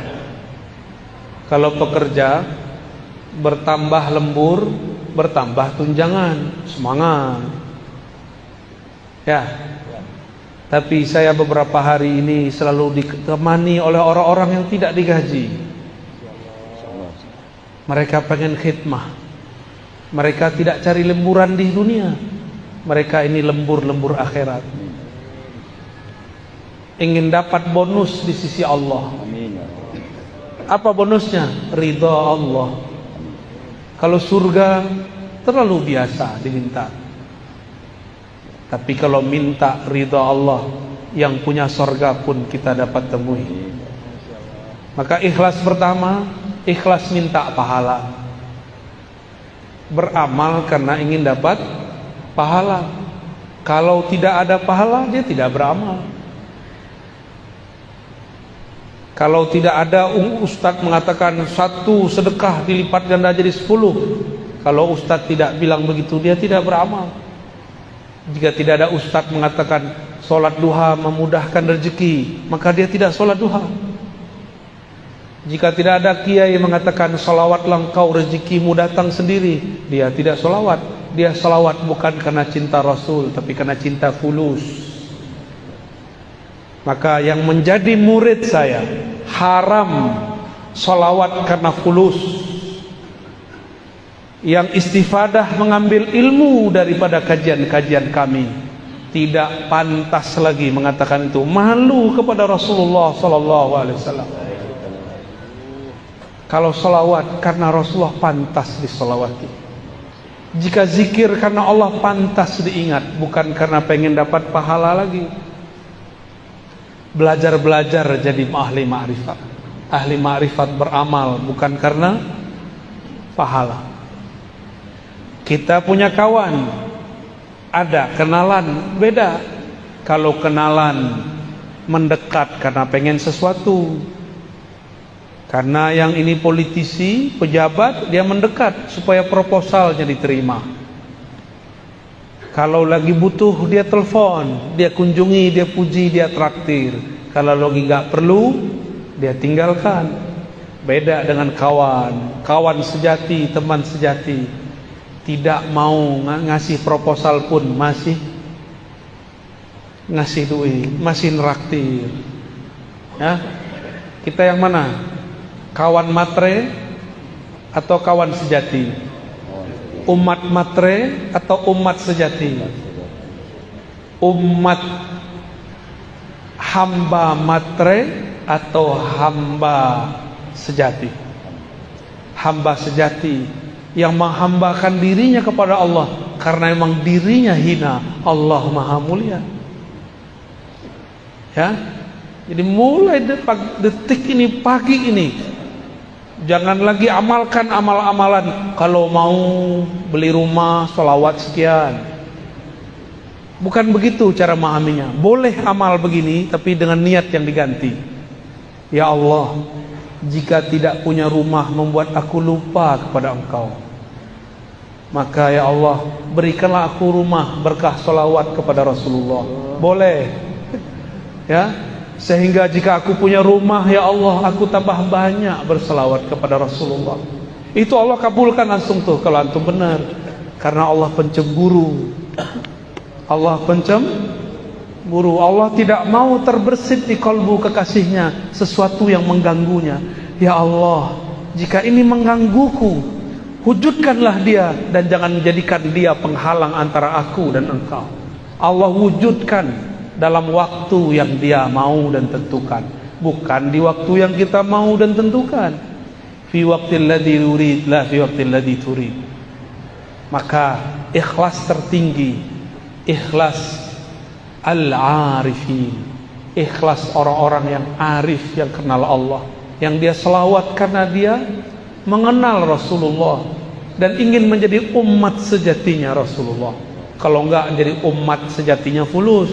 Kalau pekerja bertambah lembur, bertambah tunjangan, semangat. Ya. Tapi saya beberapa hari ini selalu ditemani oleh orang-orang yang tidak digaji. Mereka pengen khidmah. Mereka tidak cari lemburan di dunia. Mereka ini lembur-lembur akhirat. Ingin dapat bonus di sisi Allah. Apa bonusnya? Ridha Allah. Kalau surga terlalu biasa diminta. Tapi kalau minta ridha Allah, yang punya surga pun kita dapat temui. Maka ikhlas pertama, ikhlas minta pahala. Beramal karena ingin dapat pahala. Kalau tidak ada pahala, dia tidak beramal. Kalau tidak ada, ustadz mengatakan 1 sedekah dilipat ganda jadi 10. Kalau ustadz tidak bilang begitu, dia tidak beramal. Jika tidak ada ustadz mengatakan sholat duha memudahkan rezeki, maka dia tidak sholat duha. Jika tidak ada kiai mengatakan sholawatlah engkau rezekimu datang sendiri, dia tidak sholawat. Dia sholawat bukan karena cinta Rasul, tapi karena cinta fulus. Maka yang menjadi murid saya haram sholawat karena fulus. Yang istifadah mengambil ilmu daripada kajian-kajian kami, tidak pantas lagi mengatakan itu. Malu kepada Rasulullah SAW. Kalau salawat karena Rasulullah pantas disalawati. Jika zikir karena Allah pantas diingat, bukan karena pengen dapat pahala lagi. Belajar-belajar jadi ahli ma'rifat. Ahli ma'rifat beramal bukan karena pahala. Kita punya kawan, ada kenalan, beda. Kalau kenalan mendekat karena pengen sesuatu, karena yang ini politisi, pejabat, dia mendekat supaya proposalnya diterima. Kalau lagi butuh, dia telepon, dia kunjungi, dia puji, dia traktir. Kalau lagi gak perlu, dia tinggalkan. Beda dengan kawan, kawan sejati, teman sejati. Tidak mau ngasih proposal pun masih ngasih duit, masih neraktir. Ya, kita yang mana? Kawan matre atau kawan sejati? Umat matre atau umat sejati? Umat hamba matre atau hamba sejati? Hamba sejati yang menghambakan dirinya kepada Allah karena memang dirinya hina, Allah maha mulia. Ya, jadi mulai detik ini, pagi ini, jangan lagi amalkan amal-amalan. Kalau mau beli rumah, sholawat sekian. Bukan begitu cara memahaminya. Boleh amal begini, tapi dengan niat yang diganti. Ya Allah, jika tidak punya rumah membuat aku lupa kepada Engkau, maka ya Allah berikanlah aku rumah berkah sholawat kepada Rasulullah. Boleh. Ya, sehingga jika aku punya rumah, ya Allah aku tambah banyak berselawat kepada Rasulullah. Itu Allah kabulkan langsung tuh kalau antum benar. Karena Allah pencemburu. Allah pencemburu. Allah tidak mau terbersit di kalbu kekasihnya sesuatu yang mengganggunya. Ya Allah, jika ini menggangguku, wujudkanlah dia dan jangan menjadikan dia penghalang antara aku dan engkau. Allah wujudkan dalam waktu yang dia mau dan tentukan, bukan di waktu yang kita mau dan tentukan. fi waqtil ladzi yurid la fi waqtil ladzi turid. Maka ikhlas tertinggi, ikhlas al-arifin, ikhlas orang-orang yang arif, yang kenal Allah, yang dia selawat karena dia mengenal Rasulullah dan ingin menjadi umat sejatinya Rasulullah. Kalau enggak jadi umat sejatinya fulus.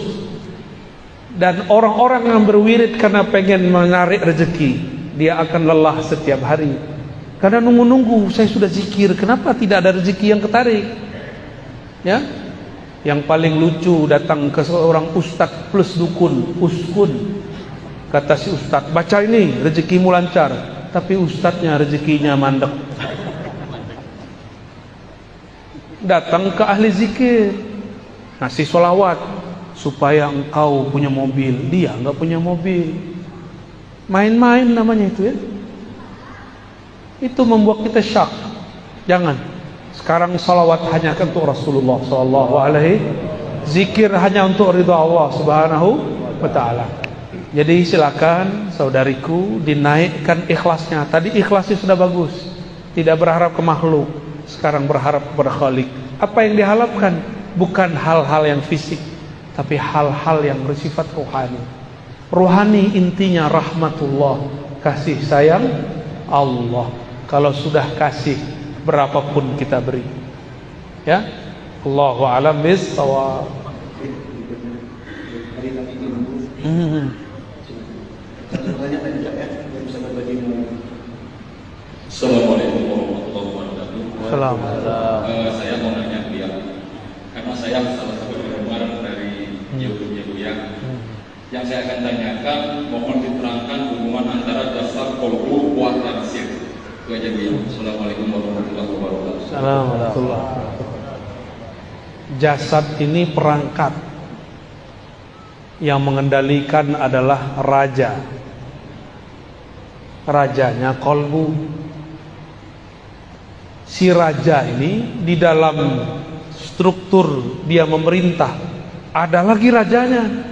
Dan orang-orang yang berwirid karena pengen menarik rezeki, dia akan lelah setiap hari. Karena nunggu-nunggu, saya sudah zikir, kenapa tidak ada rezeki yang ketarik? Ya, yang paling lucu datang ke seorang ustadz plus dukun, uskun. Kata si ustadz, baca ini rezekimu lancar. Tapi ustadznya rezekinya mandek. Datang ke ahli zikir, ngasih sholawat supaya engkau punya mobil. Dia nggak punya mobil. Main-main namanya itu ya. Itu membuat kita syak. Jangan. Sekarang salawat hanya untuk Rasulullah sallallahu alaihi, zikir hanya untuk ridha Allah subhanahu wa ta'ala. Jadi silakan saudariku dinaikkan ikhlasnya. Tadi ikhlasnya sudah bagus, tidak berharap ke makhluk. Sekarang berharap kepada Khalik. Apa yang diharapkan bukan hal-hal yang fisik, tapi hal-hal yang bersifat rohani. Rohani intinya rahmatullah, kasih sayang Allah. Kalau sudah kasih, berapapun kita beri. Ya, Allahu a'lam bis-shawab. Assalamualaikum warahmatullahi wabarakatuh. Assalamualaikum. Saya mau nanya beliau, karena saya salah satu penggemar dari Buya. Yang saya akan tanyakan, mohon diterangkan hubungan antara dasar kolbu kuat dan sir. Itu aja beliau. Assalamualaikum warahmatullahi wabarakatuh. Assalamualaikum. Jasad ini perangkat, yang mengendalikan adalah raja. Rajanya kolbu. Si raja ini di dalam struktur dia memerintah, ada lagi rajanya.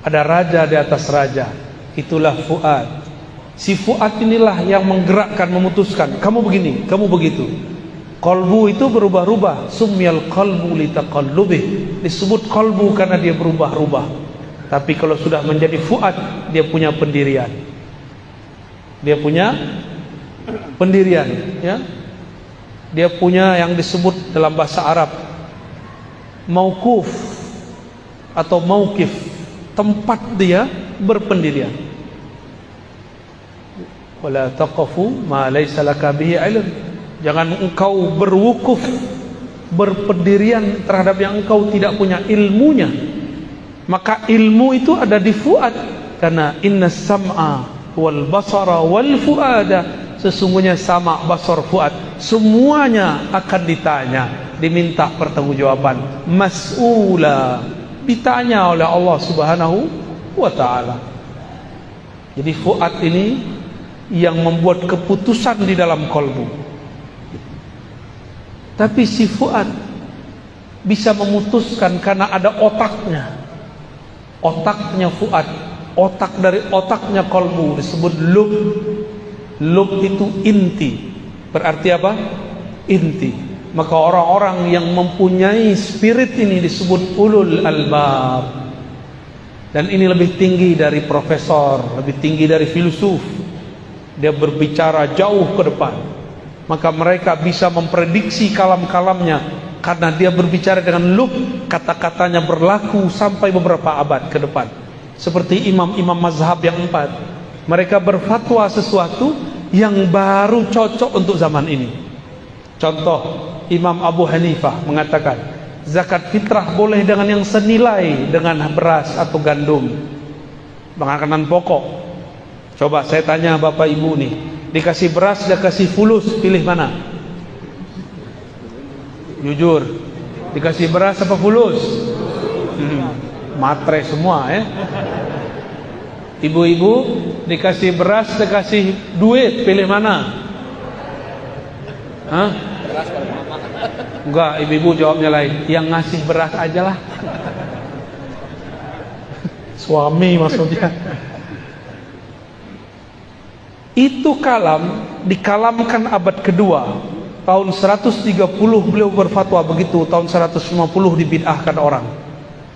Ada raja di atas raja. Itulah fuad. Si fuad inilah yang menggerakkan, memutuskan, kamu begini, kamu begitu. Kolbu itu berubah-ubah. Sumyal qalbu litaqallubih. Disebut kolbu karena dia berubah-ubah. Tapi kalau sudah menjadi fuad, dia punya pendirian. Dia punya pendirian, ya. Dia punya yang disebut dalam bahasa Arab mauquf atau mauqif, tempat dia berpendirian. Wala taqafu ma laysa laka bihi ilm. Jangan engkau berwukuf, berpendirian terhadap yang engkau tidak punya ilmunya. Maka ilmu itu ada di fuad, karena inna sam'a wal basara wal fuada, sesungguhnya sama, basar, fuad semuanya akan ditanya, diminta pertanggungjawaban, mas'ula, ditanya oleh Allah Subhanahu wa ta'ala. Jadi fuad ini yang membuat keputusan di dalam kolbu. Tapi si fuad bisa memutuskan karena ada otaknya. Otaknya fuad, otak dari otaknya kolbu disebut lub. Lub itu inti. Berarti apa? Inti. Maka orang-orang yang mempunyai spirit ini disebut ulul albab. Dan ini lebih tinggi dari profesor, lebih tinggi dari filsuf. Dia berbicara jauh ke depan. Maka mereka bisa memprediksi kalam-kalamnya, karena dia berbicara dengan lub, kata-katanya berlaku sampai beberapa abad ke depan. Seperti imam-imam mazhab yang 4. Mereka berfatwa sesuatu yang baru cocok untuk zaman ini. Contoh, Imam Abu Hanifah mengatakan zakat fitrah boleh dengan yang senilai dengan beras atau gandum, makanan pokok. Coba saya tanya Bapak Ibu nih, dikasih beras, dikasih fulus, pilih mana? Jujur, dikasih beras apa fulus? Matre semua ya. Ibu-ibu dikasih beras, dikasih duit, pilih mana? Hah? Enggak, ibu-ibu jawabnya lain. Yang ngasih beras aja lah. Suami maksudnya. Itu kalam dikalamkan abad kedua. Tahun 130 beliau berfatwa begitu, tahun 150 dibid'ahkan orang.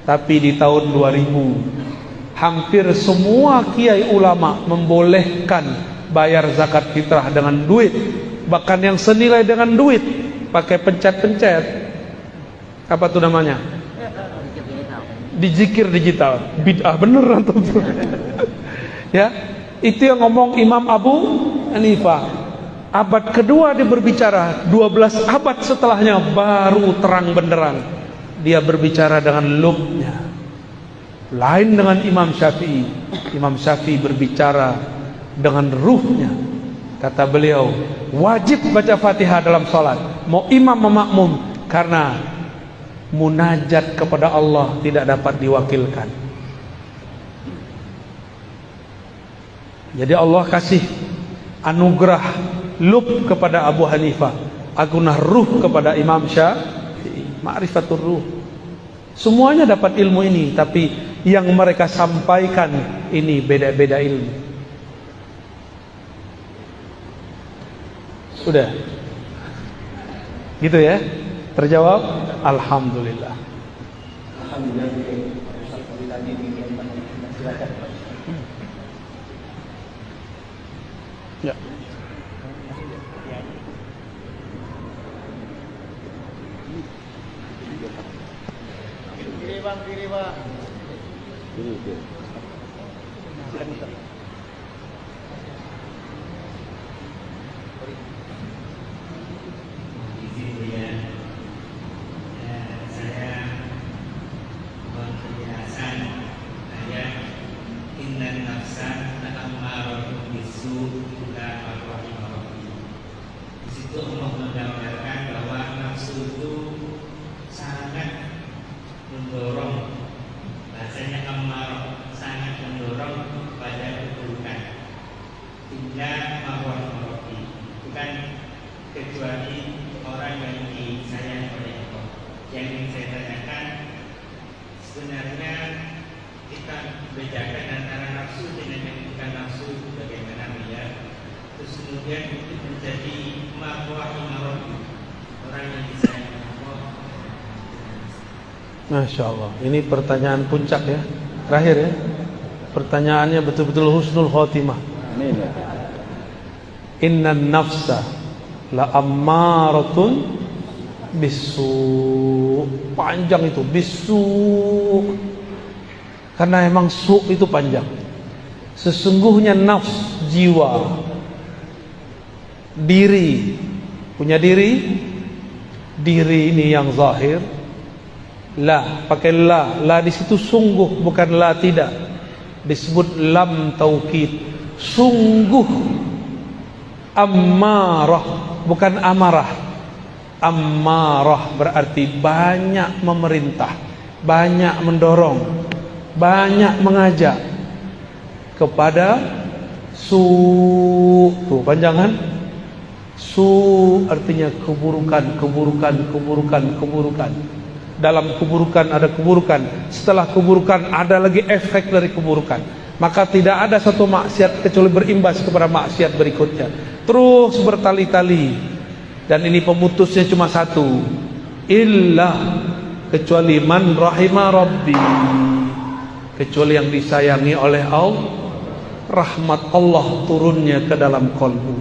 Tapi di tahun 2000 hampir semua kiai ulama membolehkan bayar zakat fitrah dengan duit, bahkan yang senilai dengan duit, pakai pencet-pencet. Apa tuh namanya? Dijikir digital. Bid'ah beneran tuh. Ya, itu yang ngomong Imam Abu Hanifah. Abad kedua dia berbicara, 12 abad setelahnya baru terang benderang dia berbicara dengan lubnya. Lain dengan Imam Syafi'i. Imam Syafi'i berbicara dengan ruhnya. Kata beliau, wajib baca Fatihah dalam salat, mau imam mau makmum, karena munajat kepada Allah tidak dapat diwakilkan. Jadi Allah kasih anugerah lub kepada Abu Hanifah, agunah ruh kepada Imam Syafi'i, ma'rifatul ruh. Semuanya dapat ilmu ini, tapi yang mereka sampaikan ini beda-beda ilmu. Sudah gitu ya, terjawab. Alhamdulillah. Ya. Kiri bang. Masya Allah, ini pertanyaan puncak ya, terakhir ya. Pertanyaannya betul-betul husnul khotimah. Inna nafsa la ammaratun bisu. Panjang itu, bisu. Karena emang su itu panjang. Sesungguhnya nafs, jiwa, diri, punya diri. Diri ini yang zahir. La, pakai la di situ sungguh, bukan la tidak. Disebut lam taukid, sungguh. Ammarah, bukan amarah. Ammarah berarti banyak memerintah, banyak mendorong, banyak mengajak kepada su. Tuh panjangan. Su artinya keburukan, keburukan, keburukan, keburukan. Dalam keburukan ada keburukan, setelah keburukan ada lagi efek dari keburukan. Maka tidak ada satu maksiat kecuali berimbas kepada maksiat berikutnya, terus bertali-tali. Dan ini pemutusnya cuma satu, illa, kecuali man rahima rabbi, kecuali yang disayangi oleh Allah. Rahmat Allah turunnya ke dalam kalbu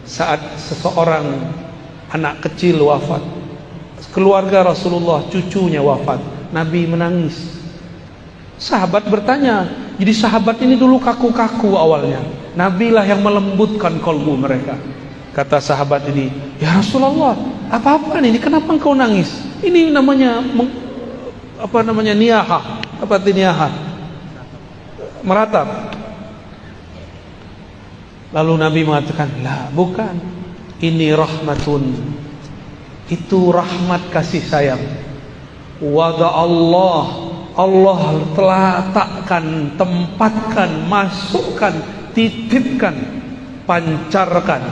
saat seseorang anak kecil wafat. Keluarga Rasulullah, cucunya wafat, Nabi menangis. Sahabat bertanya, jadi sahabat ini dulu kaku-kaku awalnya, Nabi lah yang melembutkan kalbu mereka. Kata sahabat ini, ya Rasulullah, apa-apa ini, kenapa engkau nangis? Ini namanya niyahah. Apa itu niyahah? Meratap. Lalu Nabi mengatakan, lah bukan, ini rahmatun. Itu rahmat kasih sayang. Wada Allah telah letakkan, tempatkan, masukkan, titipkan, pancarkan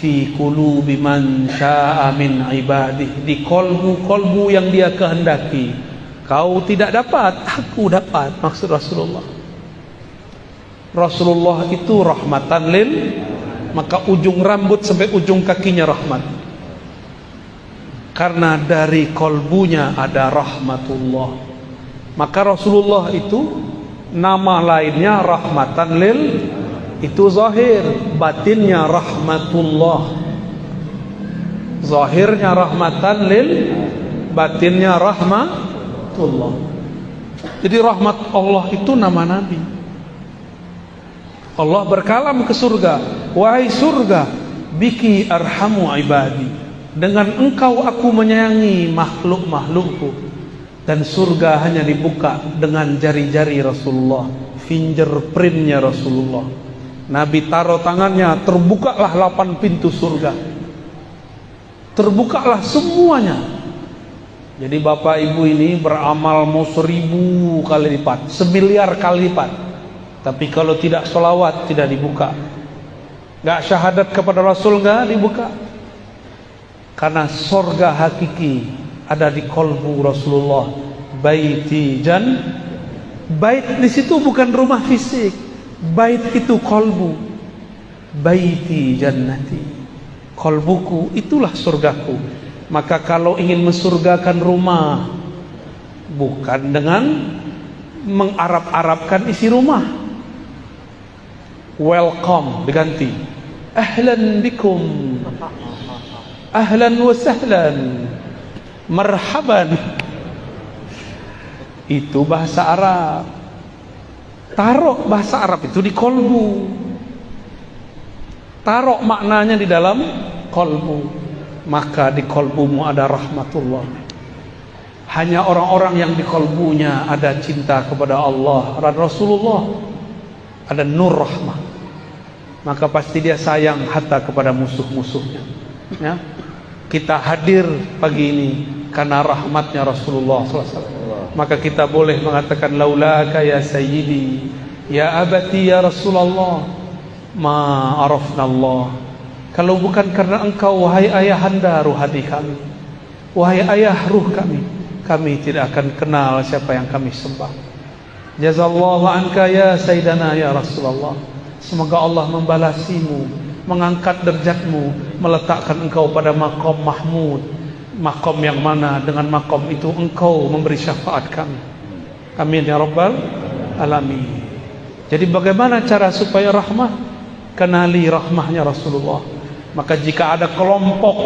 fi qulubi man syaa min ibadihi, di kolbu-kolbu yang dia kehendaki. Kau tidak dapat, aku dapat, maksud Rasulullah. Rasulullah itu rahmatan lil, maka ujung rambut sampai ujung kakinya rahmat. Karena dari kolbunya ada rahmatullah. Maka Rasulullah itu nama lainnya rahmatan lil, itu zahir, batinnya rahmatullah. Zahirnya rahmatan lil, batinnya rahmatullah. Jadi rahmat Allah itu nama Nabi. Allah berkalam ke surga, wahai surga, biki arhamu ibadi, dengan engkau aku menyayangi makhluk-makhlukku. Dan surga hanya dibuka dengan jari-jari Rasulullah, fingerprintnya Rasulullah. Nabi taruh tangannya, terbukalah 8 pintu surga, terbukalah semuanya. Jadi bapak ibu ini beramal mau 1000 kali lipat, 1.000.000 kali lipat, tapi kalau tidak sholawat tidak dibuka. Gak syahadat kepada Rasul gak dibuka. Karena surga hakiki ada di kolbu Rasulullah. Baiti jan, bait di situ bukan rumah fisik, bait itu kolbu. Baiti jannati, kolbuku itulah surgaku. Maka kalau ingin mensurgakan rumah, bukan dengan mengarab-arabkan isi rumah. Welcome diganti ahlan bikum, ahlan wa sahlan, marhaban. Itu bahasa Arab. Taruh bahasa Arab itu di kolbu, taruh maknanya di dalam kolbu. Maka di kolbumu ada rahmatullah. Hanya orang-orang yang di kolbunya ada cinta kepada Allah dan Rasulullah, ada nur rahmah, maka pasti dia sayang hatta kepada musuh-musuhnya. Ya? Kita hadir pagi ini karena rahmatnya Rasulullah SAW. Maka kita boleh mengatakan laulaka ya sayyidi, ya abati ya Rasulullah, ma arafna Allah. Kalau bukan karena engkau wahai ayahanda ruhani kami, wahai ayah ruh kami, kami tidak akan kenal siapa yang kami sembah. Jazallahu anka ya sayyidana ya Rasulullah. Semoga Allah membalasimu, mengangkat derajatmu, meletakkan engkau pada maqam mahmud, maqam yang mana dengan maqam itu engkau memberi syafaat kami. Amin ya rabbal alamin. Jadi bagaimana cara supaya rahmah? Kenali rahmahnya Rasulullah. Maka jika ada kelompok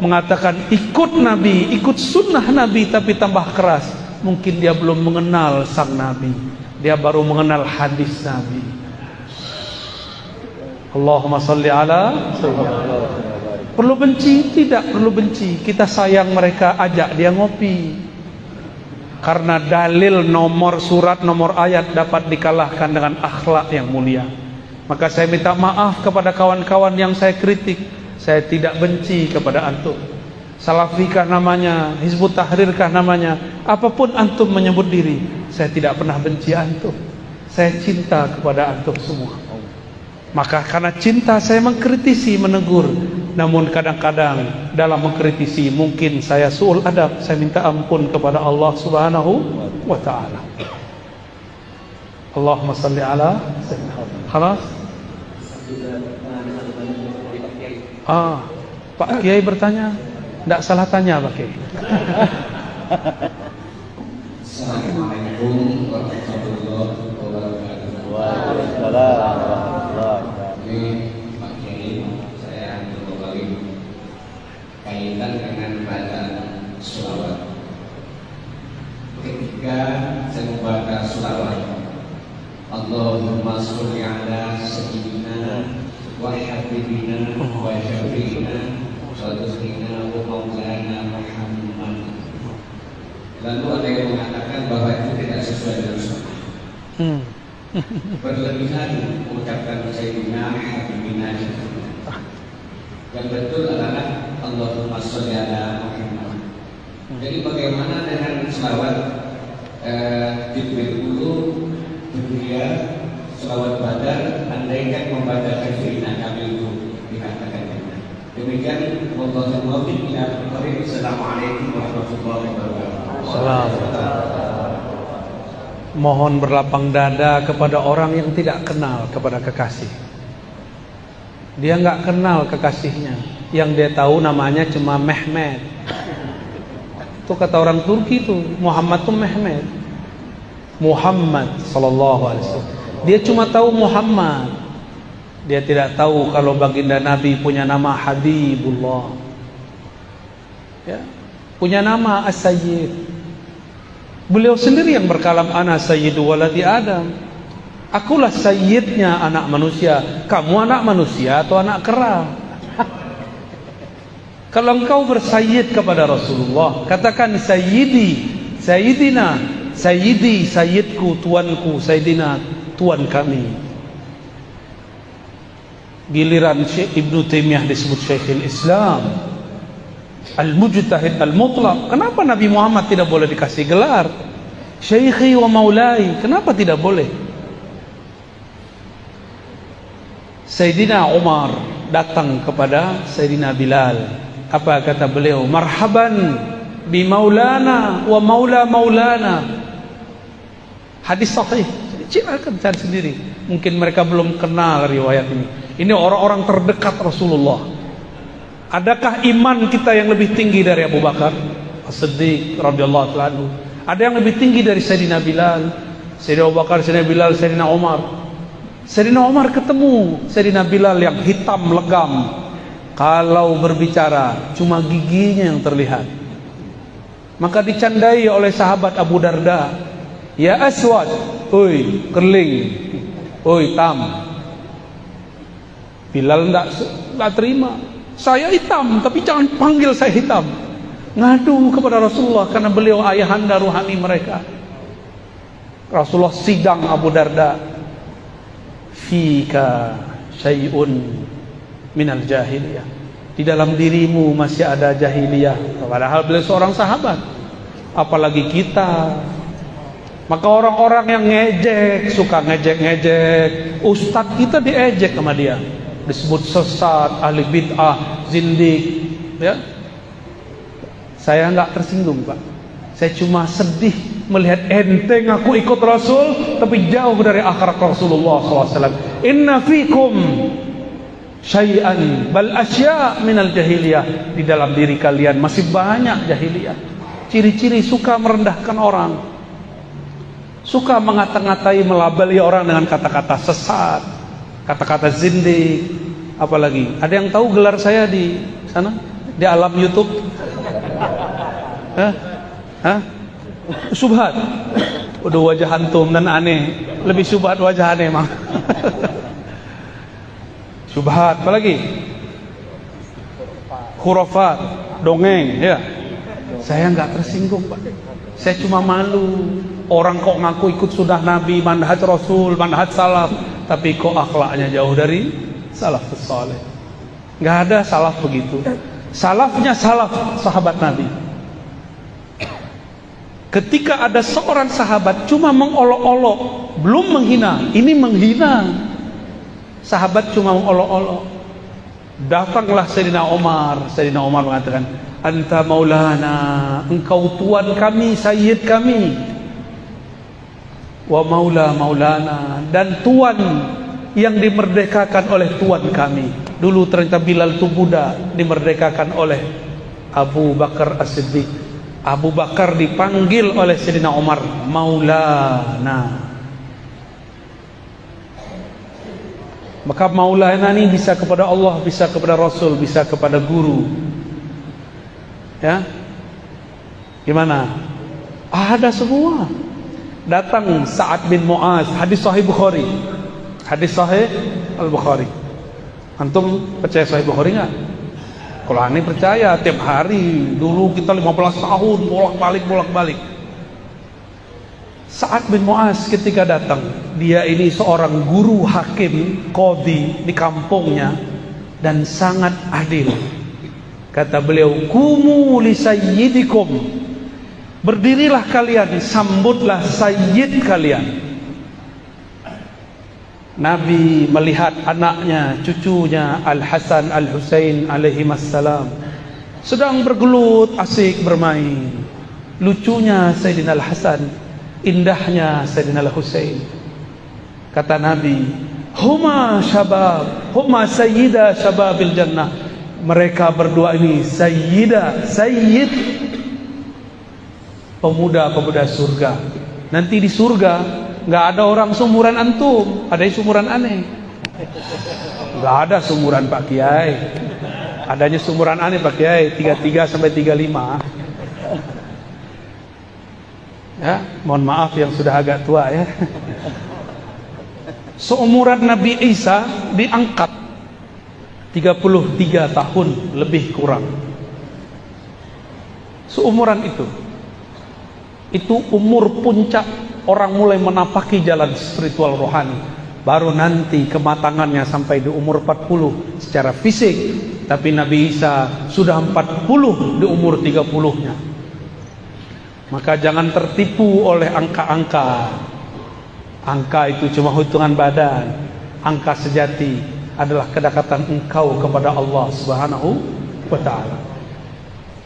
mengatakan ikut Nabi, ikut sunnah Nabi, tapi tambah keras, mungkin dia belum mengenal sang Nabi, dia baru mengenal hadis Nabi. Allahumma salli ala sayyidina. Perlu benci? Tidak perlu benci. Kita sayang mereka, ajak dia ngopi. Karena dalil nomor surat, nomor ayat dapat dikalahkan dengan akhlak yang mulia. Maka saya minta maaf kepada kawan-kawan yang saya kritik. Saya tidak benci kepada antum. Salafikah namanya, Hizbut Tahrirkah namanya, apapun antum menyebut diri, saya tidak pernah benci antum. Saya cinta kepada antum semua. Maka karena cinta saya mengkritisi, menegur. Namun kadang-kadang dalam mengkritisi mungkin saya su'ul adab. Saya minta ampun kepada Allah Subhanahu wa ta'ala. Allahumma salli ala sayyidina. Khalas? Pak Kiai bertanya. Tidak salah tanya Pak Kiai. Assalamualaikum warahmatullahi wabarakatuh. Waalaikumsalam. Ini Pak Kiai, saya kembali kaitan dengan bacaan sholawat. Ketika saya membaca sholawat, Allahumma sholli ala sayyidina wa habibina wa syafi'ina wa tuslina wa maulana Muhammad. Lalu ada yang mengatakan bahwa itu tidak sesuai dengan sunnah. Berlebihan mengucapkan sayyidina habibina. Yang betul adalah Allahumma sholli ala Muhammad. Jadi bagaimana dengan selawat Jibril dulu, Dunia, selawat badar, andaikan membaca kafirina kami itu dikatakan demikian. Assalamualaikum warahmatullahi wabarakatuh. mohon berlapang dada kepada orang yang tidak kenal kepada kekasih. Dia nggak kenal kekasihnya, yang dia tahu namanya cuma Mehmet. Itu kata orang Turki itu, Muhammad itu Mehmet. Muhammad sallallahu alaihi wasallam. Dia cuma tahu Muhammad. Dia tidak tahu kalau baginda Nabi punya nama Habibullah. Ya, punya nama As-Sayyid. Beliau sendiri yang berkalam, ana sayyidu waladi Adam. Akulah sayyidnya anak manusia. Kamu anak manusia atau anak kera? Kalau engkau bersayyid kepada Rasulullah, katakan sayyidi, sayyidina, sayyidi, sayyidku, tuanku, sayyidina, tuan kami. Giliran Syekh Ibnu Taimiyah disebut Syekhul Islam, Al-Mujtahid Al-Mutlaq. Kenapa Nabi Muhammad tidak boleh dikasih gelar Syekhi wa Maulai? Kenapa tidak boleh? Sayyidina Umar datang kepada Sayyidina Bilal. Apa kata beliau? Marhaban bi maulana wa maula maulana. Hadis sahih. Silakan cari sendiri. Mungkin mereka belum kenal riwayat ini. Ini orang-orang terdekat Rasulullah. Adakah iman kita yang lebih tinggi dari Abu Bakar As-Siddiq radhiyallahu anhu? Ada yang lebih tinggi dari Sayyidina Bilal, Sayyidina Abu Bakar, Sayyidina Bilal, Sayyidina Umar. Sayyidina Umar ketemu Sayyidina Bilal yang hitam legam. Kalau berbicara cuma giginya yang terlihat. Maka dicandai oleh sahabat Abu Darda. Ya Aswad, oi kerling, oi tam. Bilal enggak terima. Saya hitam, tapi jangan panggil saya hitam. Ngadu kepada Rasulullah karena beliau ayahanda ruhani mereka. Rasulullah sidang Abu Darda. Fika syai'un minal jahiliyah. Di dalam dirimu masih ada jahiliyah. Padahal beliau seorang sahabat. Apalagi kita. Maka orang-orang yang ngejek, suka ngejek-ngejek, ustadz kita diejek sama dia. Disebut sesat, ahli bid'ah, zindik, ya. Saya enggak tersinggung, Pak. Saya cuma sedih melihat enteng aku ikut Rasul tapi jauh dari akhlak Rasulullah SAW. Inna fikum syai'an bal asya' minal jahiliyah. Di dalam diri kalian masih banyak jahiliyah. Ciri-ciri suka merendahkan orang, suka mengata-ngatai, melabeli orang dengan kata-kata sesat, kata-kata zindik. Apalagi ada yang tahu gelar saya di sana di alam YouTube? Hah? Subhat. Udah wajah antum dan aneh. Lebih subhat wajah aneh mah. Subhat, apalagi? Khurafat, dongeng, ya. Saya enggak tersinggung, Pak. Saya cuma malu. Orang kok ngaku ikut sunnah Nabi, manhaj Rasul, manhaj salaf, tapi kok akhlaknya jauh dari salafus saleh. Enggak ada salaf begitu. Salafnya salaf sahabat Nabi. Ketika ada seorang sahabat cuma mengolok-olok, belum menghina, ini menghina. Sahabat cuma mengolok-olok. Datanglah Sayyidina Umar. Sayyidina Umar mengatakan, anta maulana, engkau tuan kami, sayyid kami. Wa maula maulana, dan tuan yang dimerdekakan oleh tuan kami. Dulu ternyata Bilal itu budak, dimerdekakan oleh Abu Bakar As-Siddiq. Abu Bakar dipanggil oleh Sayyidina Umar maulana. Maka maulana ini bisa kepada Allah, bisa kepada Rasul, bisa kepada guru. Ya. Gimana? Ada semua. Datang Sa'ad bin Mu'az, hadis sahih Bukhari. Hadis sahih Al-Bukhari. Antum percaya sahih Bukhari enggak? Kalau aneh percaya tiap hari. Dulu kita 15 tahun bolak-balik. Sa'ad bin Mu'az ketika datang, dia ini seorang guru hakim qadhi di kampungnya dan sangat adil. Kata beliau, kumu li sayyidikum, berdirilah kalian, sambutlah sayyid kalian. Nabi melihat anaknya, cucunya Al-Hasan Al-Husain alaihimassalam sedang bergelut asik bermain. Lucunya Sayyidina Al-Hasan indahnya Sayyidina Al-Husain. Kata Nabi, huma syabab, huma sayyida syababil jannah. Mereka berdua ini sayyid pemuda-pemuda surga. Nanti di surga nggak ada orang sumuran antum, ada yang sumuran aneh. Nggak ada sumuran Pak Kiai. Adanya sumuran aneh Pak Kiai, 33 sampai 35. Ya, mohon maaf yang sudah agak tua ya. Seumuran Nabi Isa diangkat 33 tahun lebih kurang. Seumuran itu umur puncak orang mulai menapaki jalan spiritual rohani. Baru nanti kematangannya sampai di umur 40 secara fisik. Tapi Nabi Isa sudah 40 di umur 30-nya. Maka jangan tertipu oleh angka-angka. Angka itu cuma hitungan badan. Angka sejati adalah kedekatan engkau kepada Allah Subhanahu wa ta'ala.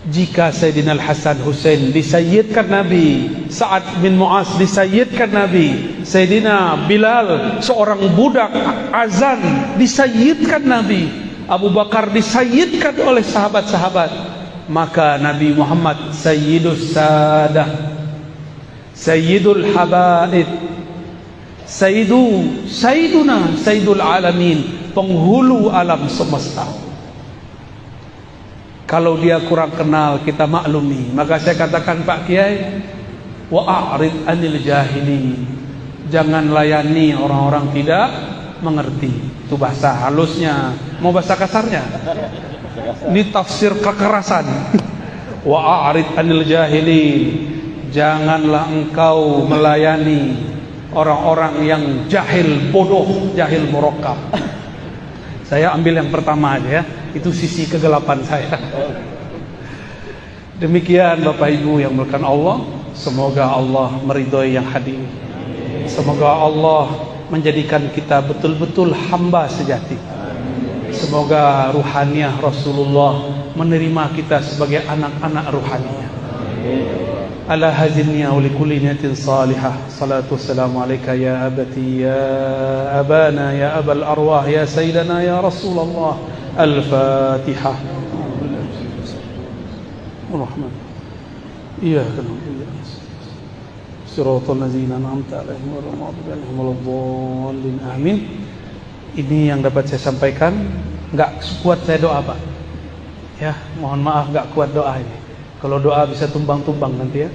Jika Sayyidina Al-Hasan Husain disayyidkan Nabi, Sa'ad bin Mu'az disayyidkan Nabi, Sayyidina Bilal seorang budak azan disayyidkan Nabi, Abu Bakar disayyidkan oleh sahabat-sahabat, maka Nabi Muhammad Sayyidus Sadah, Sayyidul Habaib, Sayyiduna Sayyidul Alamin, penghulu alam semesta. Kalau dia kurang kenal, kita maklumi. Maka saya katakan Pak Kiai, wa'arid anil jahili, jangan layani orang-orang tidak mengerti. Itu bahasa halusnya. Mau bahasa kasarnya? Ini tafsir kekerasan. Wa'arid anil jahili, janganlah engkau melayani orang-orang yang jahil, bodoh, jahil murakkab. Saya ambil yang pertama aja ya. Itu sisi kegelapan saya. Demikian Bapak Ibu yang dimuliakan Allah. Semoga Allah meridhoi yang hadir. Semoga Allah menjadikan kita betul-betul hamba sejati. Semoga ruhaniyah Rasulullah menerima kita sebagai anak-anak ruhaniyah. Ala hazinniya wa likulli niyatin salihah. Salatu wassalamu alaika ya abati ya abana ya abal arwah ya sayyidana ya Rasulullah. Al-Fatihah. Ar-Rahman. Iyyaka na'budu wa iyyaka nasta'in. Shiratal ladzina an'amta 'alaihim ghairil maghdubi 'alaihim waladdallin. Amin. Ini yang dapat saya sampaikan. Enggak kuat saya doa, Pak. Ya, mohon maaf enggak kuat doa ini. Kalau doa bisa tumbang-tumbang nanti ya.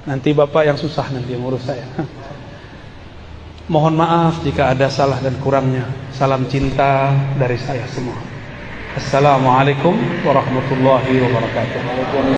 Nanti Bapak yang susah nanti yang ngurus saya. Mohon maaf jika ada salah dan kurangnya. Salam cinta dari saya semua. Assalamualaikum warahmatullahi wabarakatuh.